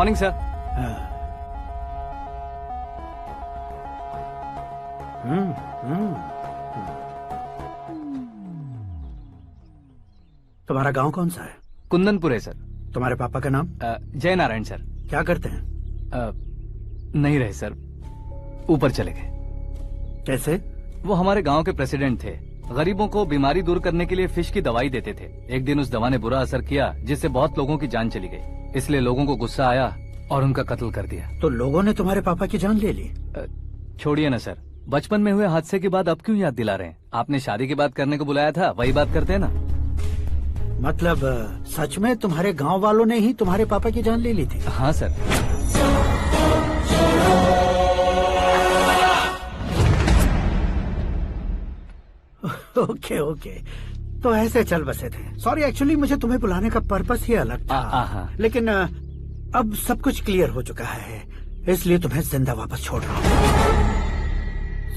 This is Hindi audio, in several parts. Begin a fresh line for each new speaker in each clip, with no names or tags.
Morning sir.
तुम्हारा गांव कौन सा है?
कुंदनपुर है सर।
तुम्हारे पापा का नाम?
जय नारायण सर।
क्या करते हैं?
नहीं रहे सर, ऊपर चले गए।
कैसे?
वो हमारे गांव के प्रेसिडेंट थे। गरीबों को बीमारी दूर करने के लिए फिश की दवाई देते थे। एक दिन उस दवा ने बुरा असर किया, जिससे बहुत लोगों की जान चली गई। इसलिए लोगों को गुस्सा आया और उनका कत्ल कर दिया।
तो लोगों ने तुम्हारे पापा की जान ले ली?
छोड़िए ना सर, बचपन में हुए हादसे के बाद अब क्यों याद दिला रहे हैं? आपने शादी की बात करने को बुलाया था, वही बात करते हैं ना।
मतलब सच में तुम्हारे गांव वालों ने ही तुम्हारे पापा की जान ले ली थी?
हाँ सर।
ओके ओके, तो ऐसे चल बसे थे। सॉरी, एक्चुअली मुझे तुम्हें बुलाने का पर्पस ही अलग था। लेकिन अब सब कुछ क्लियर हो चुका है, इसलिए तुम्हें जिंदा वापस छोड़ रहा हूँ।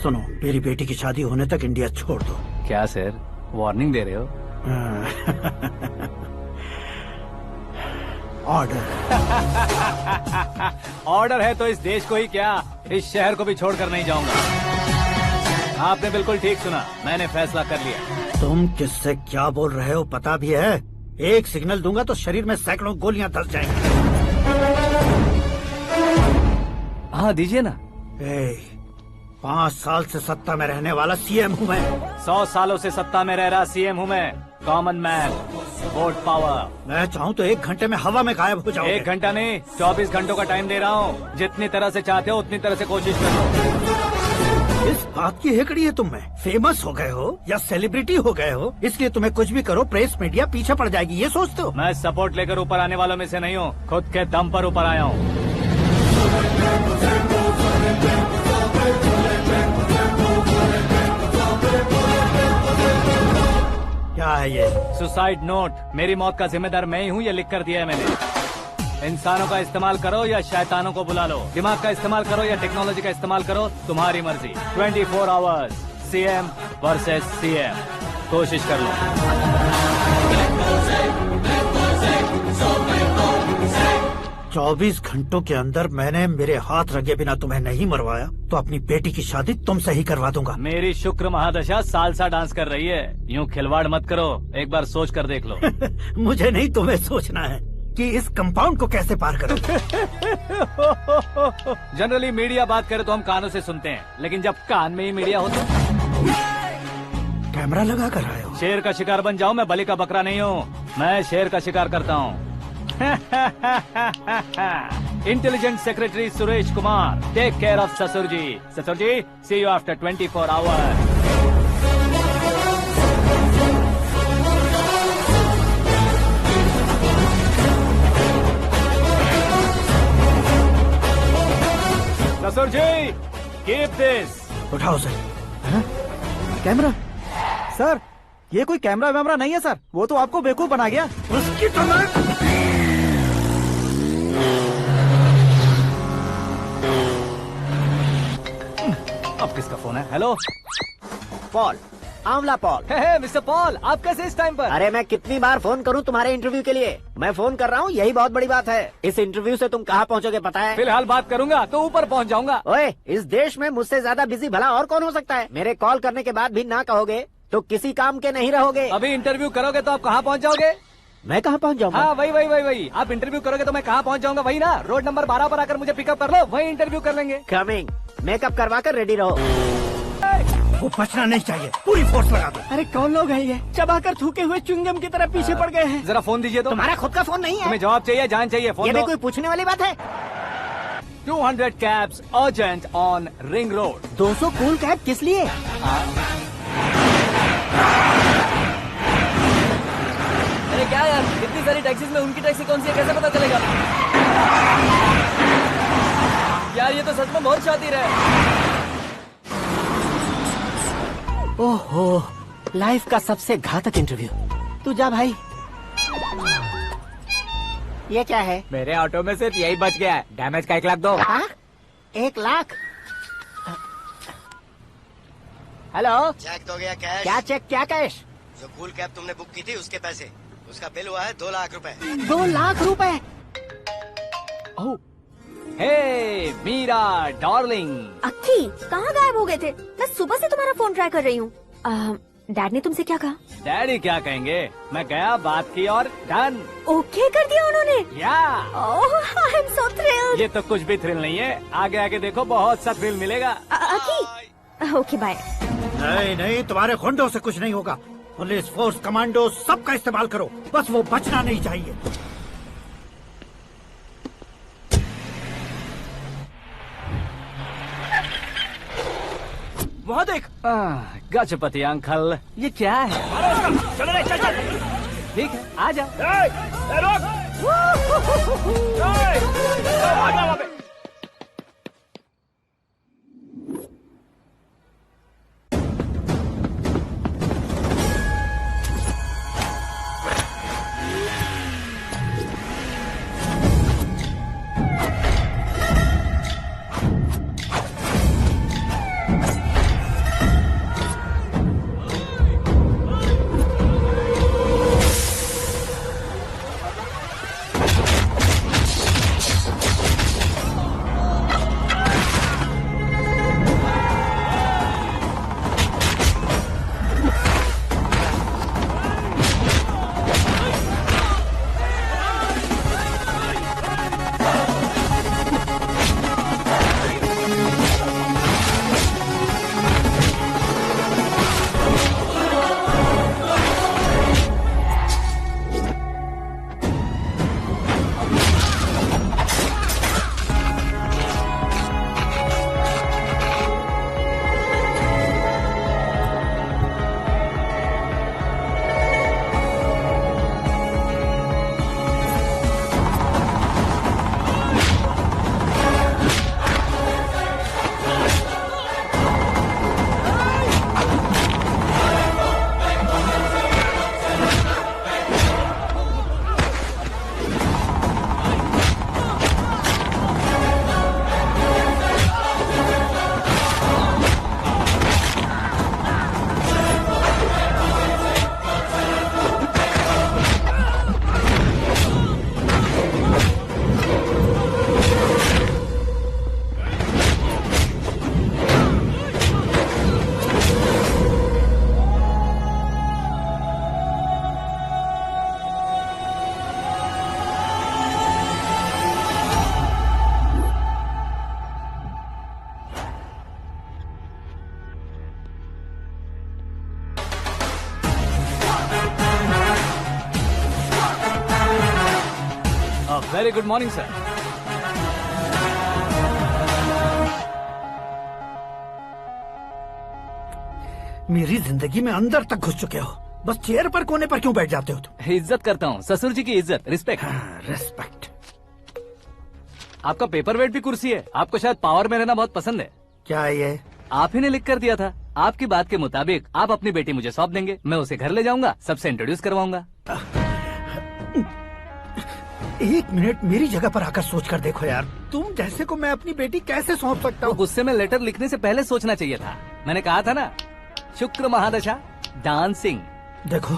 सुनो, मेरी बेटी की शादी होने तक इंडिया छोड़ दो।
क्या सर, वार्निंग दे रहे हो?
ऑर्डर।
ऑर्डर है तो इस देश को ही क्या, इस शहर को भी छोड़कर नहीं जाऊंगा। आपने बिल्कुल ठीक सुना, मैंने फैसला कर लिया।
तुम किससे क्या बोल रहे हो पता भी है? एक सिग्नल दूंगा तो शरीर में सैकड़ों गोलियां धस जाएंगी।
हाँ दीजिए ना।
5 साल से सत्ता में रहने वाला सीएम हूँ मैं।
100 सालों से सत्ता में रह रहा सीएम हूँ मैं। Common man, vote power.
मैं चाहूँ तो 1 घंटे में हवा में गायब हो जाऊँ।
1 घंटा नहीं, 24 घंटों का टाइम दे रहा हूँ। जितनी तरह से चाहते हो उतनी तरह से कोशिश करो।
इस बात की हेकड़ी है तुम में? फेमस हो गए हो या सेलिब्रिटी हो गए हो, इसलिए तुम्हें कुछ भी करो प्रेस मीडिया पीछे पड़ जाएगी, ये सोचते हो?
मैं सपोर्ट लेकर ऊपर आने वालों में से नहीं हूँ, खुद के दम पर ऊपर आया हूँ।
क्या है ये?
Suicide note. मेरी मौत का जिम्मेदार मैं ही हूँ, ये लिख कर दिया है मैंने। इंसानों का इस्तेमाल करो या शैतानों को बुला लो, दिमाग का इस्तेमाल करो या टेक्नोलॉजी का इस्तेमाल करो, तुम्हारी मर्जी। 24 आवर्स, सीएम वर्सेस सीएम, कोशिश कर लो।
24 घंटों के अंदर मैंने मेरे हाथ रंगे बिना तुम्हें नहीं मरवाया तो अपनी बेटी की शादी तुमसे ही करवा दूंगा।
मेरी शुक्र महादशा सालसा डांस कर रही है, यूँ खिलवाड़ मत करो, एक बार सोच कर देख लो।
मुझे नहीं, तुम्हें सोचना है कि इस कंपाउंड को कैसे पार करो।
जनरली मीडिया बात करे तो हम कानों से सुनते हैं, लेकिन जब कान में ही मीडिया हो तो
कैमरा लगा कर आए हो।
शेर का शिकार बन जाऊं, मैं बलि का बकरा नहीं हूँ, मैं शेर का शिकार करता हूँ। Intelligent secretary Suresh Kumar, take care of ससुर जी। ससुर जी, सी यू आफ्टर 24 आवर्स। ससुर जी, कीप दिस।
उठाओ सर।
कैमरा? सर, ये कोई कैमरा वैमरा नहीं है सर, वो तो आपको बेवकूफ बना गया।
उसकी तो
अब किसका फोन है? हेलो
पॉल, आंवला पॉल।
मिस्टर पॉल, आप कैसे इस टाइम पर?
अरे मैं कितनी बार फोन करूं तुम्हारे इंटरव्यू के लिए? मैं फोन कर रहा हूं, यही बहुत बड़ी बात है। इस इंटरव्यू से तुम कहां पहुंचोगे पता है?
फिलहाल बात करूंगा तो ऊपर पहुंच जाऊंगा।
ओए, इस देश में मुझसे ज्यादा बिजी भला और कौन हो सकता है? मेरे कॉल करने के बाद भी ना कहोगे तो किसी काम के नहीं रहोगे।
अभी इंटरव्यू करोगे तो आप कहाँ पहुँच जाओगे?
मैं कहाँ पहुँच जाऊंगा?
हाँ वही। आप इंटरव्यू करोगे तो मैं कहाँ पहुँच जाऊंगा? वही ना, रोड नंबर 12 पर आकर मुझे पिकअप कर लो, वही इंटरव्यू कर लेंगे।
कमिंग। मेकअप करवा कर रेडी रहो।
वो बचना नहीं चाहिए, पूरी फोर्स लगा दो।
अरे कौन लोग हैं ये? चबाकर थूके हुए च्युइंगम की तरह पीछे पड़ गए हैं।
जरा फोन दीजिए तो।
तुम्हारा खुद का फोन नहीं है?
तुम्हें जवाब चाहिए, जान चाहिए, फोन
ये
दो।
भी कोई पूछने वाली बात है?
200 cabs urgent on ring road.
200 cool cab किस लिए?
अरे क्या यार, इतनी सारी टैक्सीज में उनकी टैक्सी कौन सी है, कैसे पता चलेगा? यार ये तो सच में बहुत शातिर है।
ओहो, लाइफ का सबसे घातक इंटरव्यू। तू जा भाई। ये क्या है?
मेरे ऑटो में सिर्फ यही बच गया है, डैमेज का 1 लाख दो।
हाँ? 1 लाख? हेलो,
चेक तो गया कैश।
क्या चेक, क्या कैश?
जो कूल कैब तुमने बुक की थी उसके पैसे, उसका बिल हुआ है 2 लाख रुपए।
2 लाख रुपए?
ओह, हे मीरा डार्लिंग।
अक्की कहाँ गायब हो गए थे? मैं सुबह से तुम्हारा फोन ट्राई कर रही हूँ। डैड ने तुमसे क्या कहा?
डैडी क्या कहेंगे, मैं गया, बात की और डन।
ओके कर दिया उन्होंने?
या
ओह आई एम सो थ्रिल्ड।
ये तो कुछ भी थ्रिल नहीं है, आगे आगे देखो बहुत सा थ्रिल मिलेगा।
अक्की ओके बाय।
नहीं नहीं, तुम्हारे गुंडों से कुछ नहीं होगा। पुलिस फोर्स, कमांडो, सबका इस्तेमाल करो, बस वो बचना नहीं चाहिए।
वहाँ देख। गजपति अंकल, ये क्या है?
चलो रे, चल चल।
ठीक है, आ जा।
रोक। आ जा वहाँ पे।
Very good morning sir.
मेरी जिंदगी में अंदर तक घुस चुके हो, बस चेयर पर कोने पर क्यों बैठ जाते हो तुम?
इज्जत करता हूँ, ससुर जी की इज्जत, रिस्पेक्ट।
रेस्पेक्ट।
आपका पेपर वेट भी कुर्सी है, आपको शायद पावर में रहना बहुत पसंद है।
क्या है ये?
आप ही ने लिख कर दिया था, आपकी बात के मुताबिक आप अपनी बेटी मुझे सौंप देंगे, मैं उसे घर ले जाऊंगा, सबसे इंट्रोड्यूस करवाऊंगा।
एक मिनट मेरी जगह पर आकर सोच कर देखो यार, तुम जैसे को मैं अपनी बेटी कैसे सौंप सकता
तो
हूँ?
गुस्से में लेटर लिखने से पहले सोचना चाहिए था। मैंने कहा था ना, शुक्र महादशा डांसिंग।
देखो,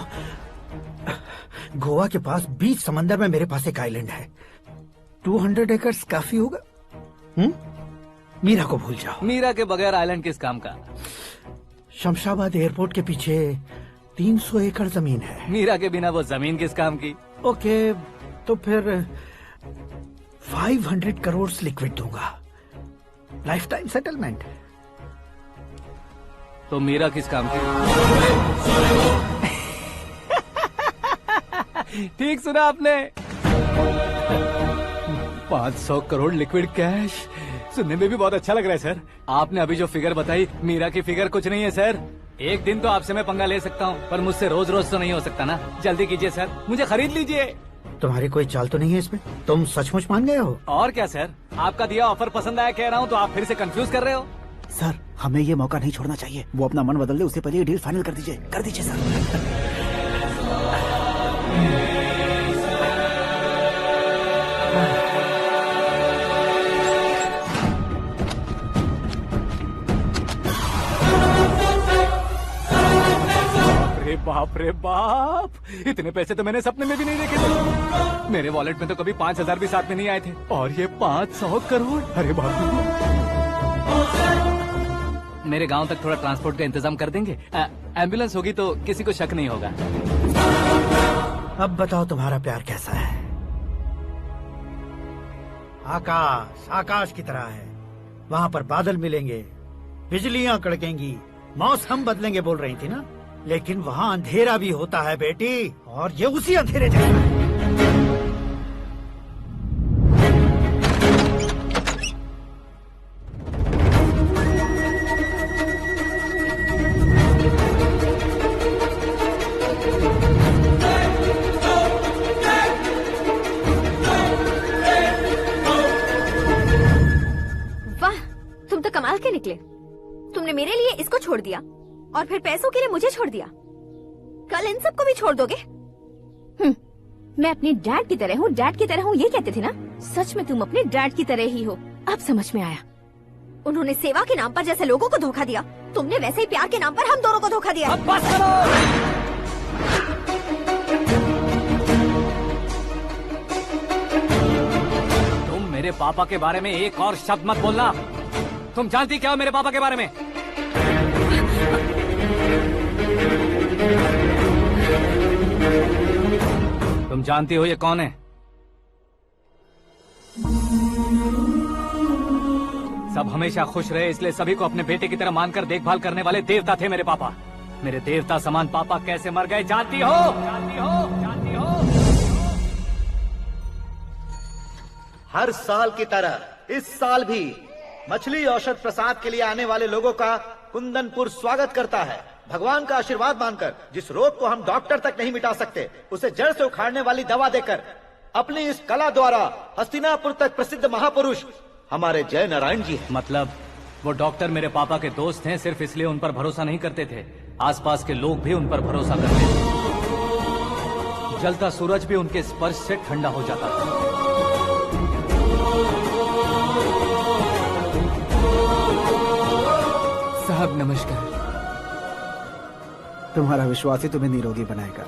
गोवा के पास बीच समंदर में मेरे पास एक आइलैंड है, 200 एकर्स काफी होगा। मीरा को भूल जाओ।
मीरा के बगैर आइलैंड किस काम का?
शमशाबाद एयरपोर्ट के पीछे 300 एकड़ जमीन है।
मीरा के बिना वो जमीन किस काम की?
ओके, तो फिर 500 करोड़ लिक्विड दूंगा, लाइफ टाइम सेटलमेंट।
तो मीरा किस काम की? ठीक सुना आपने, 500 करोड़ लिक्विड कैश। सुनने में भी बहुत अच्छा लग रहा है सर। आपने अभी जो फिगर बताई, मीरा की फिगर कुछ नहीं है सर। एक दिन तो आपसे मैं पंगा ले सकता हूँ, पर मुझसे रोज रोज तो नहीं हो सकता ना। जल्दी कीजिए सर, मुझे खरीद लीजिए।
तुम्हारी कोई चाल तो नहीं है इसमें? तुम सचमुच मान गए हो?
और क्या सर, आपका दिया ऑफर पसंद आया कह रहा हूँ, तो आप फिर से कंफ्यूज कर रहे हो।
सर, हमें ये मौका नहीं छोड़ना चाहिए। वो अपना मन बदल दे, उससे पहले ये डील फाइनल कर दीजिए। कर दीजिए सर।
अरे बाप रे बाप, इतने पैसे तो मैंने सपने में भी नहीं देखे थे। मेरे वॉलेट में तो कभी 5,000 भी साथ में नहीं आए थे, और ये 500 करोड़। अरे बाप रे। मेरे गांव तक थोड़ा ट्रांसपोर्ट का इंतजाम कर देंगे? एम्बुलेंस होगी तो किसी को शक नहीं होगा।
अब बताओ तुम्हारा प्यार कैसा है? आकाश आकाश की तरह है, वहाँ पर बादल मिलेंगे, बिजलियां कड़केंगी, मौसम बदलेंगे बोल रही थी ना, लेकिन वहाँ अंधेरा भी होता है बेटी, और ये उसी अंधेरे जैसा है।
कमाल के निकले। तुमने मेरे लिए इसको छोड़ दिया और फिर पैसों के लिए मुझे छोड़ दिया। कल इन सबको भी छोड़ दोगे? मैं अपने डैड की तरह हूँ, डैड की तरह हूँ, ये कहते थे ना। सच में तुम अपने डैड की तरह ही हो। अब समझ में आया। उन्होंने सेवा के नाम पर जैसे लोगों को धोखा दिया, तुमने वैसे ही प्यार के नाम पर हम दोनों को धोखा दिया।
अब बस करो। तुम मेरे पापा के बारे में एक और शब्द मत बोलना। तुम जानती क्या हो मेरे पापा के बारे में? तुम जानती हो ये कौन है? सब हमेशा खुश रहे इसलिए सभी को अपने बेटे की तरह मानकर देखभाल करने वाले देवता थे मेरे पापा। मेरे देवता समान पापा कैसे मर गए जानती हो? जानती हो? जानती हो?
हर साल की तरह इस साल भी मछली औषध प्रसाद के लिए आने वाले लोगों का कुंदनपुर स्वागत करता है। भगवान का आशीर्वाद मानकर जिस रोग को हम डॉक्टर तक नहीं मिटा सकते, उसे जड़ से उखाड़ने वाली दवा देकर अपनी इस कला द्वारा हस्तिनापुर तक प्रसिद्ध महापुरुष हमारे जय नारायण जी हैं।
मतलब वो डॉक्टर मेरे पापा के दोस्त हैं, सिर्फ इसलिए उन पर भरोसा नहीं करते थे, आसपास के लोग भी उन पर भरोसा करते थे। जलता सूरज भी उनके स्पर्श से ठंडा हो जाता था।
साहब नमस्कार। तुम्हारा विश्वास ही तुम्हें निरोगी बनाएगा।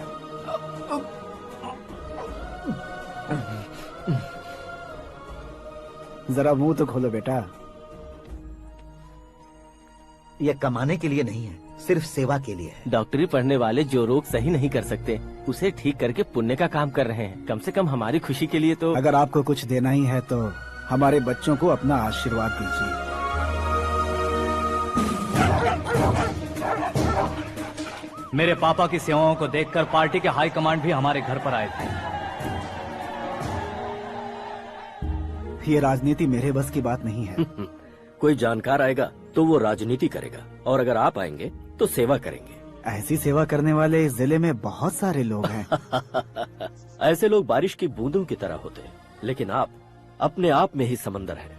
जरा मुंह तो खोलो बेटा।
यह कमाने के लिए नहीं है, सिर्फ सेवा के लिए है।
डॉक्टरी पढ़ने वाले जो रोग सही नहीं कर सकते उसे ठीक करके पुण्य का काम कर रहे हैं। कम से कम हमारी खुशी के लिए तो।
अगर आपको कुछ देना ही है तो हमारे बच्चों को अपना आशीर्वाद दीजिए।
मेरे पापा की सेवाओं को देखकर पार्टी के हाई कमांड भी हमारे घर पर आए थे।
ये राजनीति मेरे बस की बात नहीं है।
कोई जानकार आएगा तो वो राजनीति करेगा, और अगर आप आएंगे तो सेवा करेंगे।
ऐसी सेवा करने वाले इस जिले में बहुत सारे लोग हैं।
ऐसे लोग बारिश की बूंदों की तरह होते हैं, लेकिन आप अपने आप में ही समंदर हैं।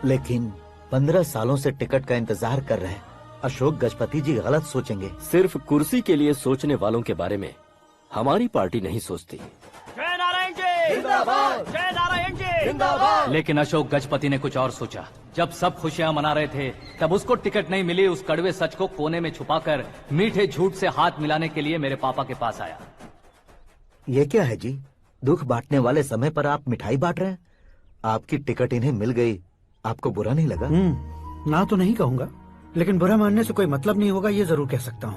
लेकिन 15 सालों से टिकट का इंतजार कर रहे हैं। अशोक गजपति जी गलत सोचेंगे।
सिर्फ कुर्सी के लिए सोचने वालों के बारे में हमारी पार्टी नहीं सोचती।
जय नारायण जी जिंदाबाद, जय नारायण जी जिंदाबाद।
लेकिन अशोक गजपति ने कुछ और सोचा। जब सब खुशियां मना रहे थे तब उसको टिकट नहीं मिली। उस कड़वे सच को कोने में छुपाकर मीठे झूठ से हाथ मिलाने के लिए मेरे पापा के पास आया।
ये क्या है जी? दुख बांटने वाले समय पर आप मिठाई बांट रहे हैं। आपकी टिकट इन्हें मिल गई, आपको बुरा नहीं लगा?
ना तो नहीं कहूंगा, लेकिन बुरा मानने से कोई मतलब नहीं होगा, ये जरूर कह सकता हूँ।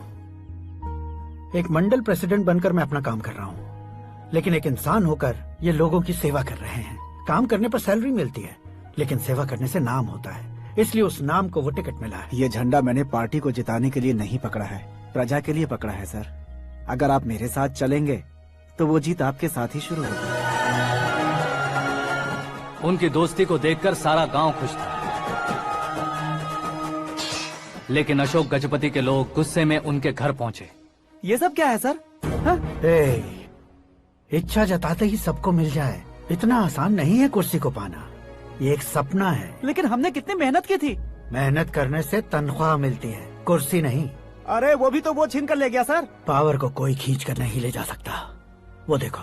एक मंडल प्रेसिडेंट बनकर मैं अपना काम कर रहा हूँ, लेकिन एक इंसान होकर ये लोगों की सेवा कर रहे हैं। काम करने पर सैलरी मिलती है, लेकिन सेवा करने से नाम होता है, इसलिए उस नाम को वो टिकट मिला है।
ये झंडा मैंने पार्टी को जिताने के लिए नहीं पकड़ा है, प्रजा के लिए पकड़ा है सर। अगर आप मेरे साथ चलेंगे तो वो जीत आपके साथ ही शुरू होगी।
उनकी दोस्ती को देखकर सारा गांव खुश था, लेकिन अशोक गजपति के लोग गुस्से में उनके घर पहुंचे।
ये सब क्या है सर? हाँ?
इच्छा जताते ही सबको मिल जाए, इतना आसान नहीं है कुर्सी को पाना। ये एक सपना है।
लेकिन हमने कितनी मेहनत की थी।
मेहनत करने से तनख्वाह मिलती है, कुर्सी नहीं।
अरे वो भी तो वो छीन कर ले गया सर।
पावर को कोई खींच कर नहीं ले जा सकता। वो देखो,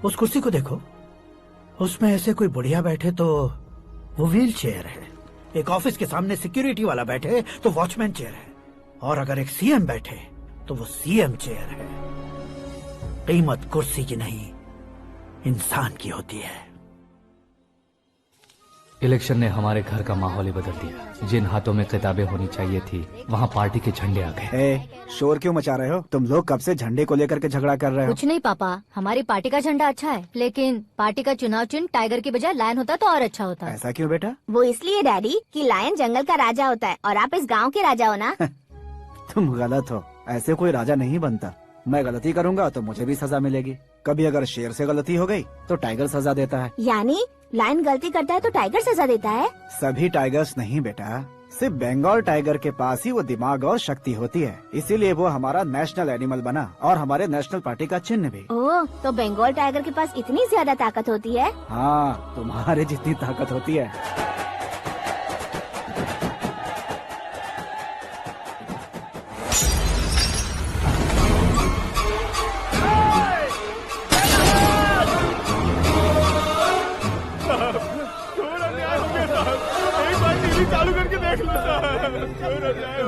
उस कुर्सी को देखो, उसमें ऐसे कोई बुढ़िया बैठे तो वो व्हील चेयर है। एक ऑफिस के सामने सिक्योरिटी वाला बैठे तो वॉचमैन चेयर है, और अगर एक सीएम बैठे तो वो सीएम चेयर है। कीमत कुर्सी की नहीं, इंसान की होती है।
इलेक्शन ने हमारे घर का माहौल ही बदल दिया। जिन हाथों में किताबें होनी चाहिए थी, वहाँ पार्टी के झंडे आ गए।
शोर क्यों मचा रहे हो? तुम लोग कब से झंडे को लेकर के झगड़ा कर रहे हो?
कुछ नहीं पापा, हमारी पार्टी का झंडा अच्छा है, लेकिन पार्टी का चुनाव चिन्ह टाइगर की बजाय लायन होता तो और अच्छा होता।
ऐसा क्यों बेटा?
वो इसलिए डैडी कि लायन जंगल का राजा होता है और आप इस गांव के राजा हो ना।
तुम गलत हो, ऐसे कोई राजा नहीं बनता। मैं गलती करूंगा तो मुझे भी सजा मिलेगी। कभी अगर शेर से गलती हो गई तो टाइगर सजा देता है।
यानी लायन गलती करता है तो टाइगर सजा देता है?
सभी टाइगर्स नहीं बेटा, सिर्फ बंगाल टाइगर के पास ही वो दिमाग और शक्ति होती है, इसीलिए वो हमारा नेशनल एनिमल बना और हमारे नेशनल पार्टी का चिन्ह भी।
ओह, तो बंगाल टाइगर के पास इतनी ज्यादा ताकत होती है?
हाँ, तुम्हारे जितनी ताकत होती है।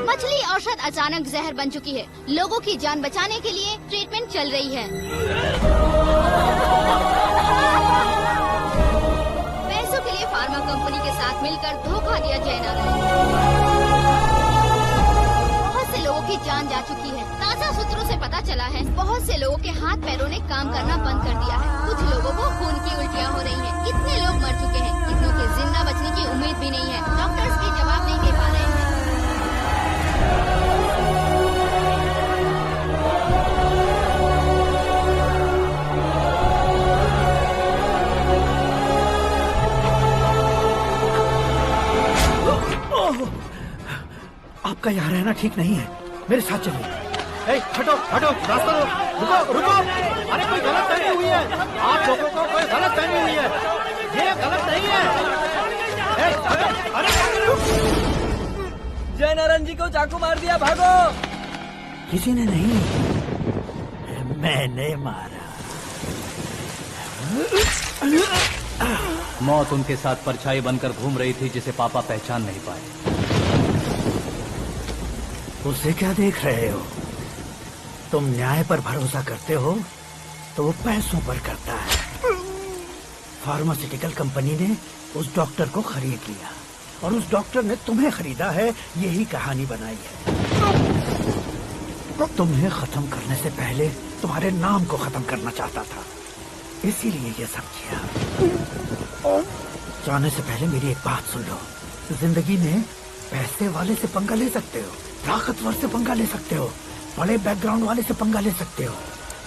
मछली औषध अचानक जहर बन चुकी है। लोगों की जान बचाने के लिए ट्रीटमेंट चल रही है। पैसों के लिए फार्मा कंपनी के साथ मिलकर धोखा दिया जयनारायण। बहुत से लोगों की जान जा चुकी है। ताज़ा सूत्रों से पता चला है बहुत से लोगों के हाथ पैरों ने काम करना बंद कर दिया है। कुछ लोगों को खून की उल्टियाँ हो रही हैं। कितने लोग मर चुके हैं, कितनों के जिंदा बचने की उम्मीद भी नहीं है। डॉक्टर्स भी जवाब नहीं दे पा रहे हैं।
आपका यहाँ रहना ठीक नहीं है, मेरे साथ चलिए। हटो हटो, रास्ता दो, रुको रुको। अरे कोई गलत फहमी हुई है, आप लोगों को कोई गलत फहमी हुई है, ये गलत नहीं है।
जयनारायण जी को चाकू मार दिया, भागो।
किसी ने नहीं, मैंने मारा।
मौत उनके साथ परछाई बनकर घूम रही थी, जिसे पापा पहचान नहीं पाए।
उसे क्या देख रहे हो? तुम न्याय पर भरोसा करते हो तो वो पैसों पर करता है। फार्मास्यूटिकल कंपनी ने उस डॉक्टर को खरीद लिया और उस डॉक्टर ने तुम्हें खरीदा है, यही कहानी बनाई है। तुम्हें खत्म करने से पहले तुम्हारे नाम को खत्म करना चाहता था, इसीलिए ये सब किया। जाने से पहले मेरी एक बात सुन लो। जिंदगी में पैसे वाले से पंगा ले सकते हो, ताकतवर से पंगा ले सकते हो, बड़े बैकग्राउंड वाले से पंगा ले सकते हो,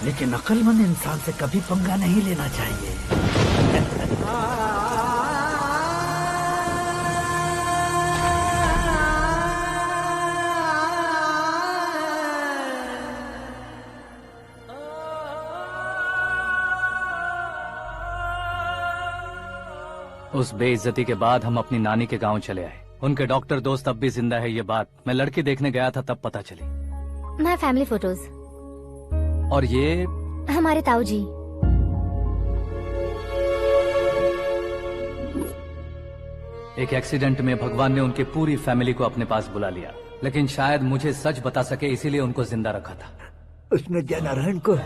लेकिन अक्लमंद इंसान से कभी पंगा नहीं लेना चाहिए।
उस बेइज्जती के बाद हम अपनी नानी के गांव चले आए। उनके डॉक्टर दोस्त अब भी जिंदा है, ये बात मैं लड़की देखने गया था तब पता चली।
My family photos.
और ये
हमारे ताऊ जी।
एक एक्सीडेंट में भगवान ने उनकी पूरी फैमिली को अपने पास बुला लिया, लेकिन शायद मुझे सच बता सके इसीलिए उनको जिंदा रखा था।
उसने जयनारायण को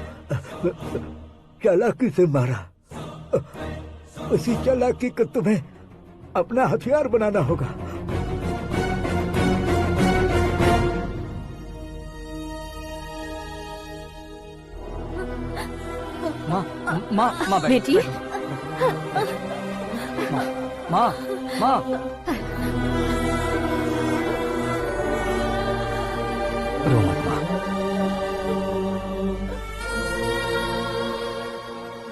चालाकी से मारा। उसी चालाकी को तुम्हें अपना हथियार बनाना होगा।
माँ माँ माँ
बेटी।
माँ माँ रो मत माँ।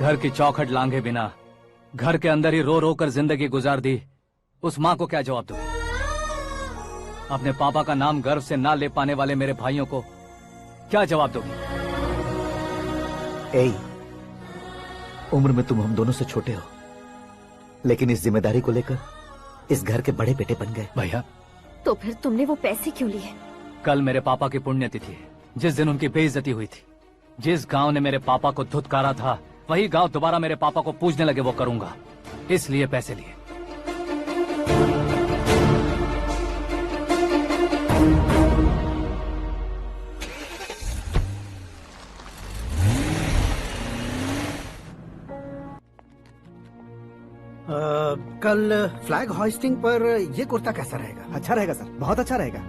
घर की चौखट लांघे बिना घर के अंदर ही रो रो कर जिंदगी गुजार दी, उस माँ को क्या जवाब दूं? अपने पापा का नाम गर्व से ना ले पाने वाले मेरे भाइयों को क्या जवाब दोगी?
उम्र में तुम हम दोनों से छोटे हो, लेकिन इस जिम्मेदारी को लेकर इस घर के बड़े बेटे बन गए।
भैया,
तो फिर तुमने वो पैसे क्यों लिए?
कल मेरे पापा की पुण्यतिथि है, जिस दिन उनकी बेइज्जती हुई थी। जिस गांव ने मेरे पापा को धुतकारा था, वही गांव दोबारा मेरे पापा को पूजने लगे वो करूंगा, इसलिए पैसे लिए।
कल फ्लैग होइस्टिंग पर ये कुर्ता कैसा रहेगा?
अच्छा रहेगा सर, बहुत अच्छा रहेगा।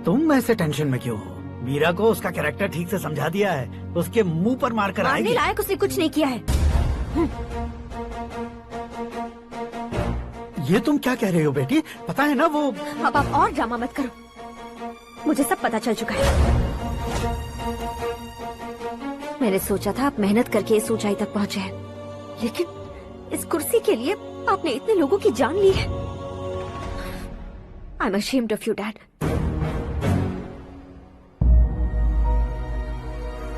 तुम ऐसे टेंशन में क्यों हो? मीरा को उसका कैरेक्टर ठीक से समझा दिया है, उसके मुंह पर मारकर
मारने
आएगी।
लायक उसने कुछ नहीं किया है।
ये तुम क्या कह रहे हो बेटी? पता है ना वो।
अब आप और ड्रामा मत करो, मुझे सब पता चल चुका है। मैंने सोचा था आप मेहनत करके इस ऊंचाई तक पहुंचे हैं, लेकिन इस कुर्सी के लिए आपने इतने लोगों की जान ली है। I am ashamed of you dad.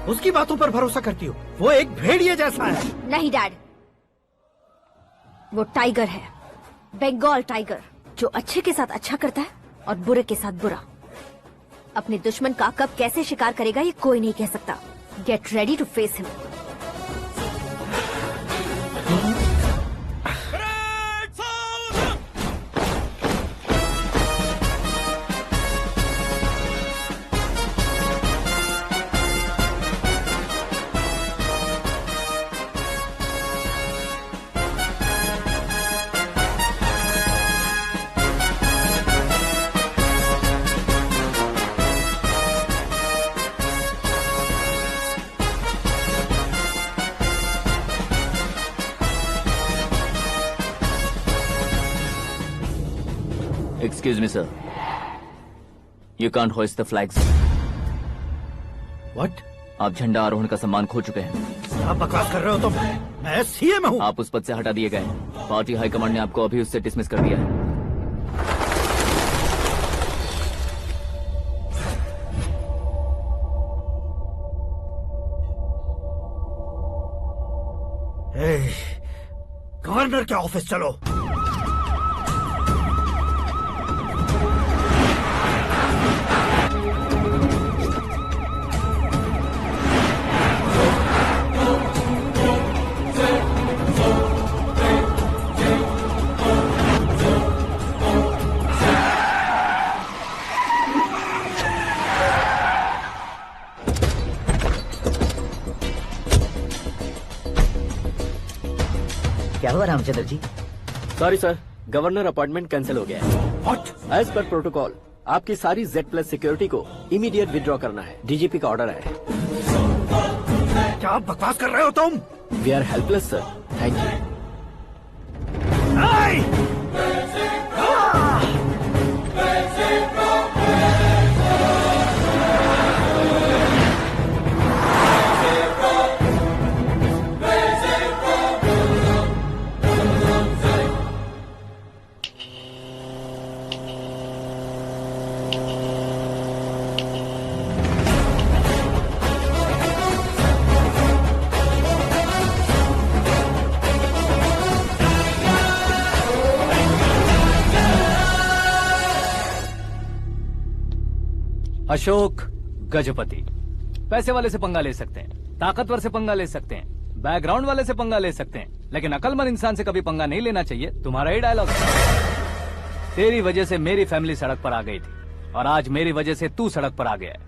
उसकी बातों पर भरोसा करती हो? वो एक भेड़िए जैसा है।
नहीं डैड, वो टाइगर है, बंगाल टाइगर, जो अच्छे के साथ अच्छा करता है और बुरे के साथ बुरा। अपने दुश्मन का कब कैसे शिकार करेगा ये कोई नहीं कह सकता। Get ready to face him.
Excuse me, sir. You can't hoist the flags.
What?
आप झंडा आरोहण का सम्मान खो चुके हैं।
आप बकवास कर रहे हो तुम? मैं सीएम हूँ।
आप उस पद से हटा दिए गए हैं। पार्टी हाईकमांड ने आपको अभी उससे डिसमिस कर दिया है।
गवर्नर के ऑफिस चलो।
क्या हुआ Ramchandra ji?
Sorry sir, governor appointment cancel हो गया है।
What?
एज पर प्रोटोकॉल आपकी सारी Z+ सिक्योरिटी को इमीडिएट विड्रॉ करना है। डीजीपी का ऑर्डर है।
क्या बकवास कर रहे हो तुम?
We are helpless sir, thank you.
Ashok Gajapati. पैसे वाले से पंगा ले सकते हैं, ताकतवर से पंगा ले सकते हैं, बैकग्राउंड वाले से पंगा ले सकते हैं, लेकिन अकलमंद इंसान से कभी पंगा नहीं लेना चाहिए। तुम्हारा ही डायलॉग। तेरी वजह से मेरी फैमिली सड़क पर आ गई थी और आज मेरी वजह से तू सड़क पर आ गया है।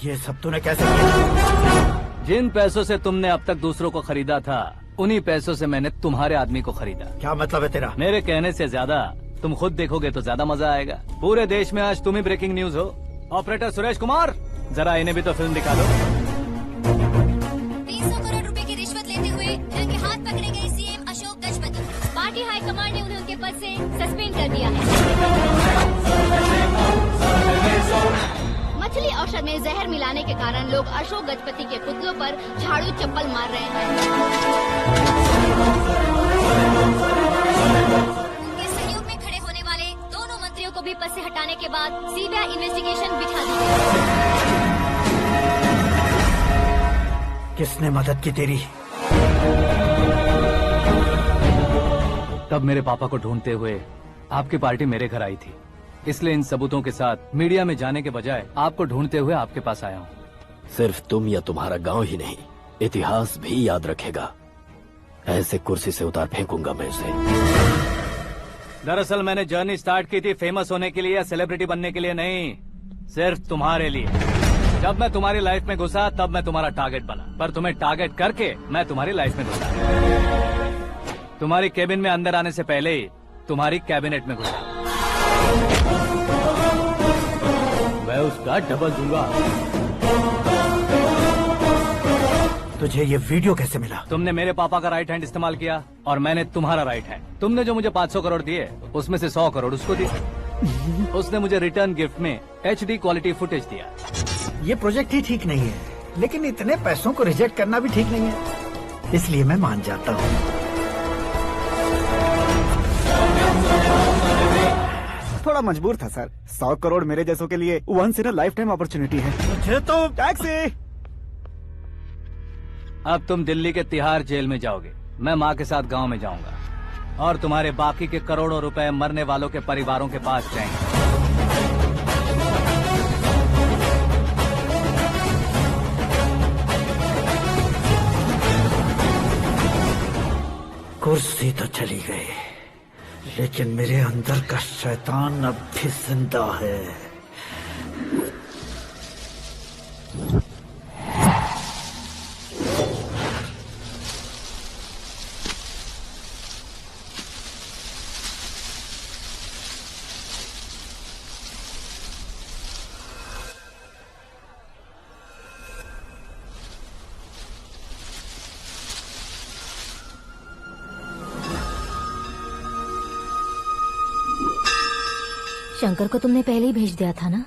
ये सब तूने कैसे किया?
जिन पैसों से तुमने अब तक दूसरों को खरीदा था, उन्हीं पैसों से मैंने तुम्हारे आदमी को खरीदा।
क्या मतलब है तेरा?
मेरे कहने से ज्यादा तुम खुद देखोगे तो ज्यादा मजा आएगा। पूरे देश में आज तुम ही ब्रेकिंग न्यूज हो। ऑपरेटर सुरेश कुमार, जरा इन्हें भी तो फिल्म दिखा दो।
300 करोड़ रुपए की रिश्वत लेते हुए रंगे हाथ पकड़े गए CM Ashok Gajapati. Party high command ने उन्हें उनके पद से सस्पेंड कर दिया है। मछली औषध में जहर मिलाने के कारण लोग अशोक गजपति के पुतलों पर झाड़ू चप्पल मार रहे हैं। उनके सहयोग में खड़े होने वाले दोनों मंत्रियों को भी पद से हटाने के बाद सीबीआई इन्वेस्टिगेशन बिठा दी गई।
किसने मदद की तेरी?
तब मेरे पापा को ढूंढते हुए आपकी पार्टी मेरे घर आई थी, इसलिए इन सबूतों के साथ मीडिया में जाने के बजाय आपको ढूंढते हुए आपके पास आया हूँ।
सिर्फ तुम या तुम्हारा गांव ही नहीं, इतिहास भी याद रखेगा। ऐसे कुर्सी से उतार फेंकूंगा मैं उसे।
दरअसल मैंने जर्नी स्टार्ट की थी फेमस होने के लिए या सेलिब्रिटी बनने के लिए नहीं, सिर्फ तुम्हारे लिए। जब मैं तुम्हारी लाइफ में घुसा तब मैं तुम्हारा टारगेट बना, पर तुम्हें टारगेट करके मैं तुम्हारी लाइफ में घुसा। तुम्हारी केबिन में अंदर आने से पहले ही तुम्हारी कैबिनेट में घुसा।
मैं उसका डबल दूंगा।
तुझे ये वीडियो कैसे मिला?
तुमने मेरे पापा का राइट हैंड इस्तेमाल किया और मैंने तुम्हारा राइट हैंड। तुमने जो मुझे 500 करोड़ दिए उसमें से 100 करोड़ उसको दिए। उसने मुझे रिटर्न गिफ्ट में HD क्वालिटी फुटेज दिया।
ये प्रोजेक्ट ही ठीक नहीं है, लेकिन इतने पैसों को रिजेक्ट करना भी ठीक नहीं है, इसलिए मैं मान जाता हूँ।
थोड़ा मजबूर था सर। 100 करोड़ मेरे जैसों के लिए once in a lifetime opportunity है।
मुझे तो
टैक्सी।
अब तुम दिल्ली के तिहाड़ जेल में जाओगे, मैं माँ के साथ गांव में जाऊंगा और तुम्हारे बाकी के करोड़ों रुपए मरने वालों के परिवारों के पास जाएंगे।
कुर्सी तो चली गई, लेकिन मेरे अंदर का शैतान अब भी जिंदा है।
शंकर को तुमने पहले ही भेज दिया था ना?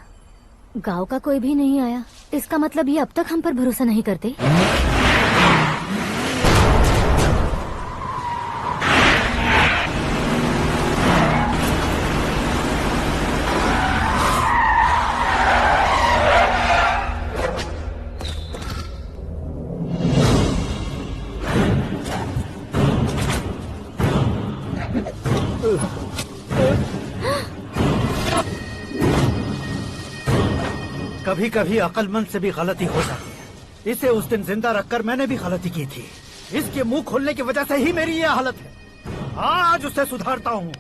गांव का कोई भी नहीं आया, इसका मतलब ये अब तक हम पर भरोसा नहीं करते।
कभी कभी अक्लमंद से भी गलती हो जाती है। इसे उस दिन जिंदा रखकर मैंने भी गलती की थी। इसके मुंह खोलने की वजह से ही मेरी ये हालत है। आज उसे सुधारता हूँ।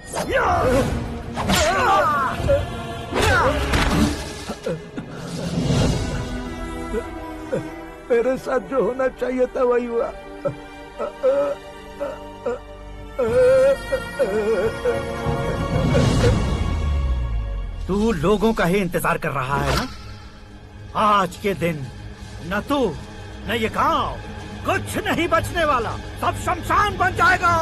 मेरे साथ जो होना चाहिए था वही हुआ। तू लोगों का ही इंतजार कर रहा है ना? आज के दिन न तू न ये गांव कुछ नहीं बचने वाला, सब शमशान बन जाएगा।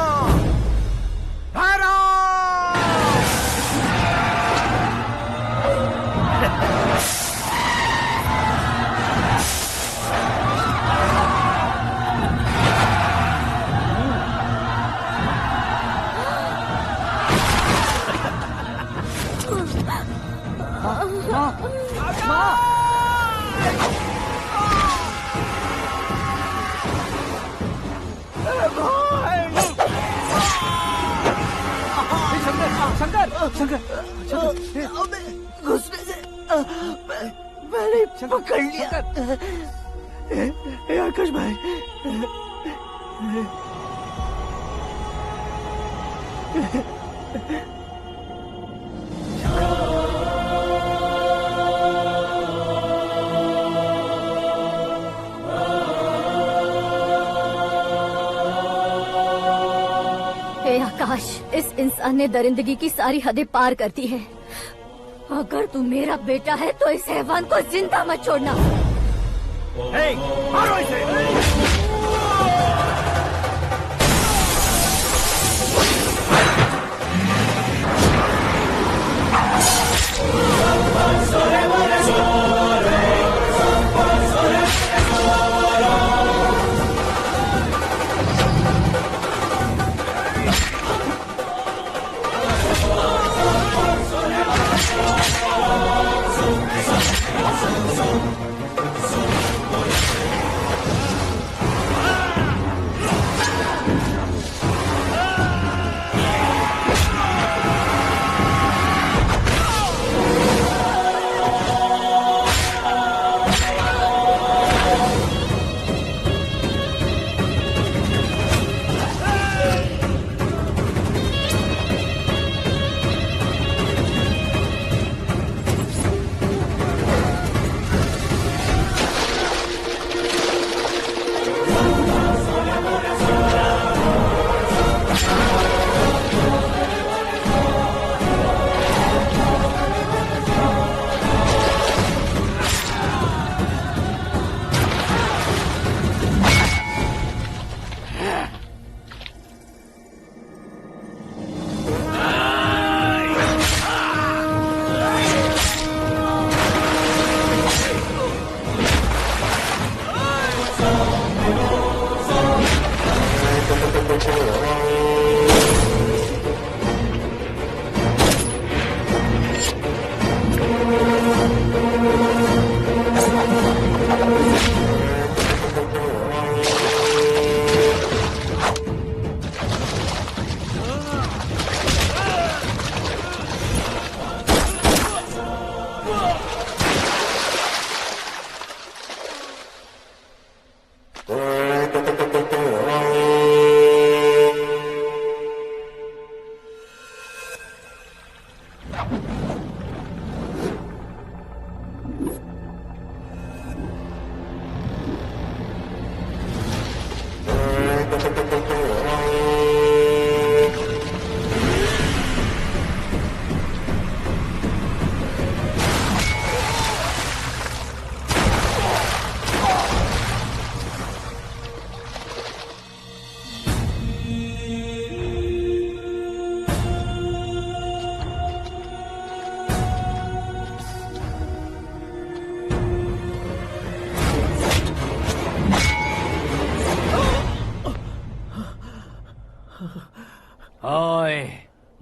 घुसने से मैंने पकड़ लिया। आकाश भाई,
आकाश, इस इंसान ने दरिंदगी की सारी हदें पार कर दी है। अगर तू मेरा बेटा है तो इस हैवान को जिंदा मत छोड़ना।
मारो इसे।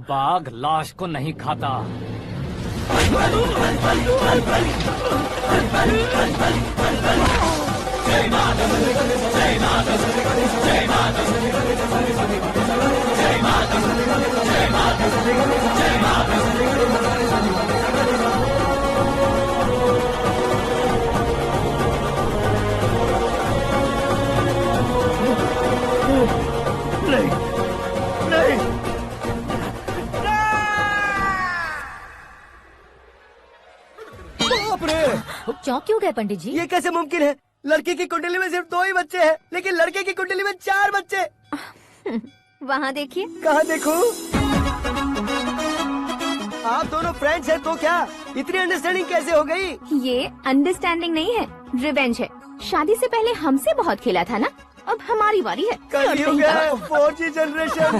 बाघ लाश को नहीं खाता।
नहीं नहीं
चौंक क्यों गए पंडित जी?
ये कैसे मुमकिन है? लड़की की कुंडली में सिर्फ 2 ही बच्चे हैं, लेकिन लड़के की कुंडली में 4 बच्चे।
वहाँ देखिए।
कहाँ देखूं? आप दोनों फ्रेंड्स हैं तो क्या इतनी अंडरस्टैंडिंग कैसे हो गई?
ये अंडरस्टैंडिंग नहीं है, रिवेंज है। शादी से पहले हमसे बहुत खेला था ना, अब हमारी बारी है।
कलयुग है, 4G जनरेशन।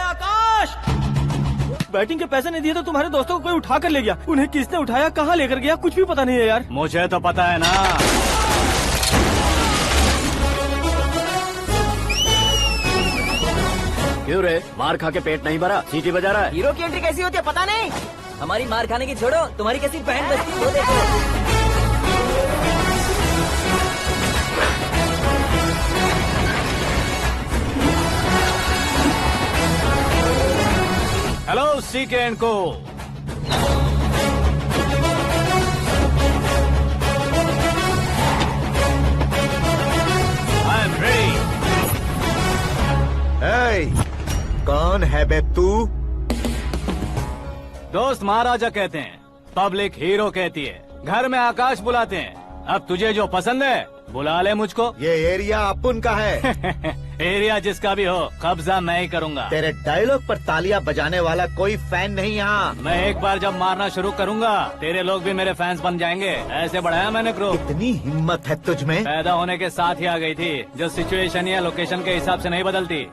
आकाश, बैटिंग के पैसे नहीं दिए तो तुम्हारे दोस्तों को कोई उठा कर ले गया। उन्हें किसने उठाया, कहाँ लेकर गया, कुछ भी पता नहीं है यार।
मुझे तो पता है ना।
क्यों रे, मार खा के पेट नहीं भरा, सीटी बजा रहा है?
हीरो की एंट्री कैसी होती है पता नहीं। हमारी मार खाने की छोड़ो, तुम्हारी कैसी बहन बचती है वो देखो।
हेलो सीके एंड को। I am ready.
कौन है बे तू?
दोस्त महाराजा कहते हैं, पब्लिक हीरो कहती है, घर में आकाश बुलाते हैं। अब तुझे जो पसंद है बुला ले मुझको।
ये एरिया अपुन का है।
एरिया जिसका भी हो, कब्जा मैं ही करूंगा।
तेरे डायलॉग पर तालियां बजाने वाला कोई फैन नहीं यहाँ।
मैं एक बार जब मारना शुरू करूंगा, तेरे लोग भी मेरे फैंस बन जाएंगे। ऐसे बढ़ाया मैंने क्रो।
इतनी हिम्मत है तुझ में?
पैदा होने के साथ ही आ गई थी, जो सिचुएशन या लोकेशन के हिसाब से नहीं बदलती।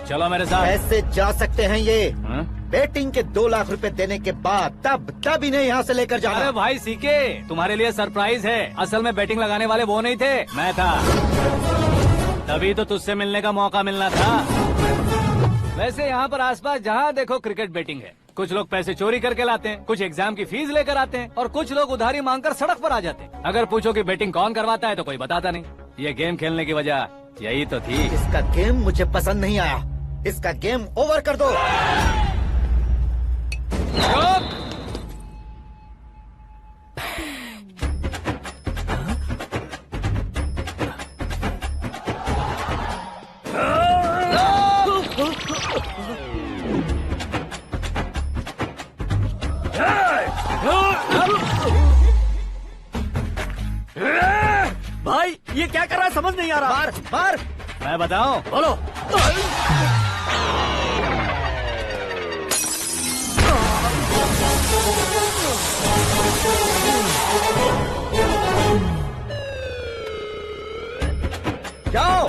चलो मेरे साथ।
कैसे जा सकते हैं ये?
हाँ?
बेटिंग के 2 लाख रुपए देने के बाद तब इन्हें यहाँ से लेकर जाना।
अरे भाई सीके, तुम्हारे लिए सरप्राइज है। असल में बैटिंग लगाने वाले वो नहीं थे, मैं था। तभी तो तुझसे मिलने का मौका मिलना था। वैसे यहाँ पर आसपास जहाँ देखो क्रिकेट बैटिंग है। कुछ लोग पैसे चोरी करके लाते हैं, कुछ एग्जाम की फीस लेकर आते हैं और कुछ लोग उधारी मांगकर सड़क पर आ जाते हैं। अगर पूछो कि बेटिंग कौन करवाता है तो कोई बताता नहीं। ये गेम खेलने की वजह यही तो थी।
इसका गेम मुझे पसंद नहीं आया। इसका गेम ओवर कर दो।
भाई ये क्या कर रहा है समझ नहीं आ रहा।
मार मार।
मैं बताऊं?
बोलो।
जाओ।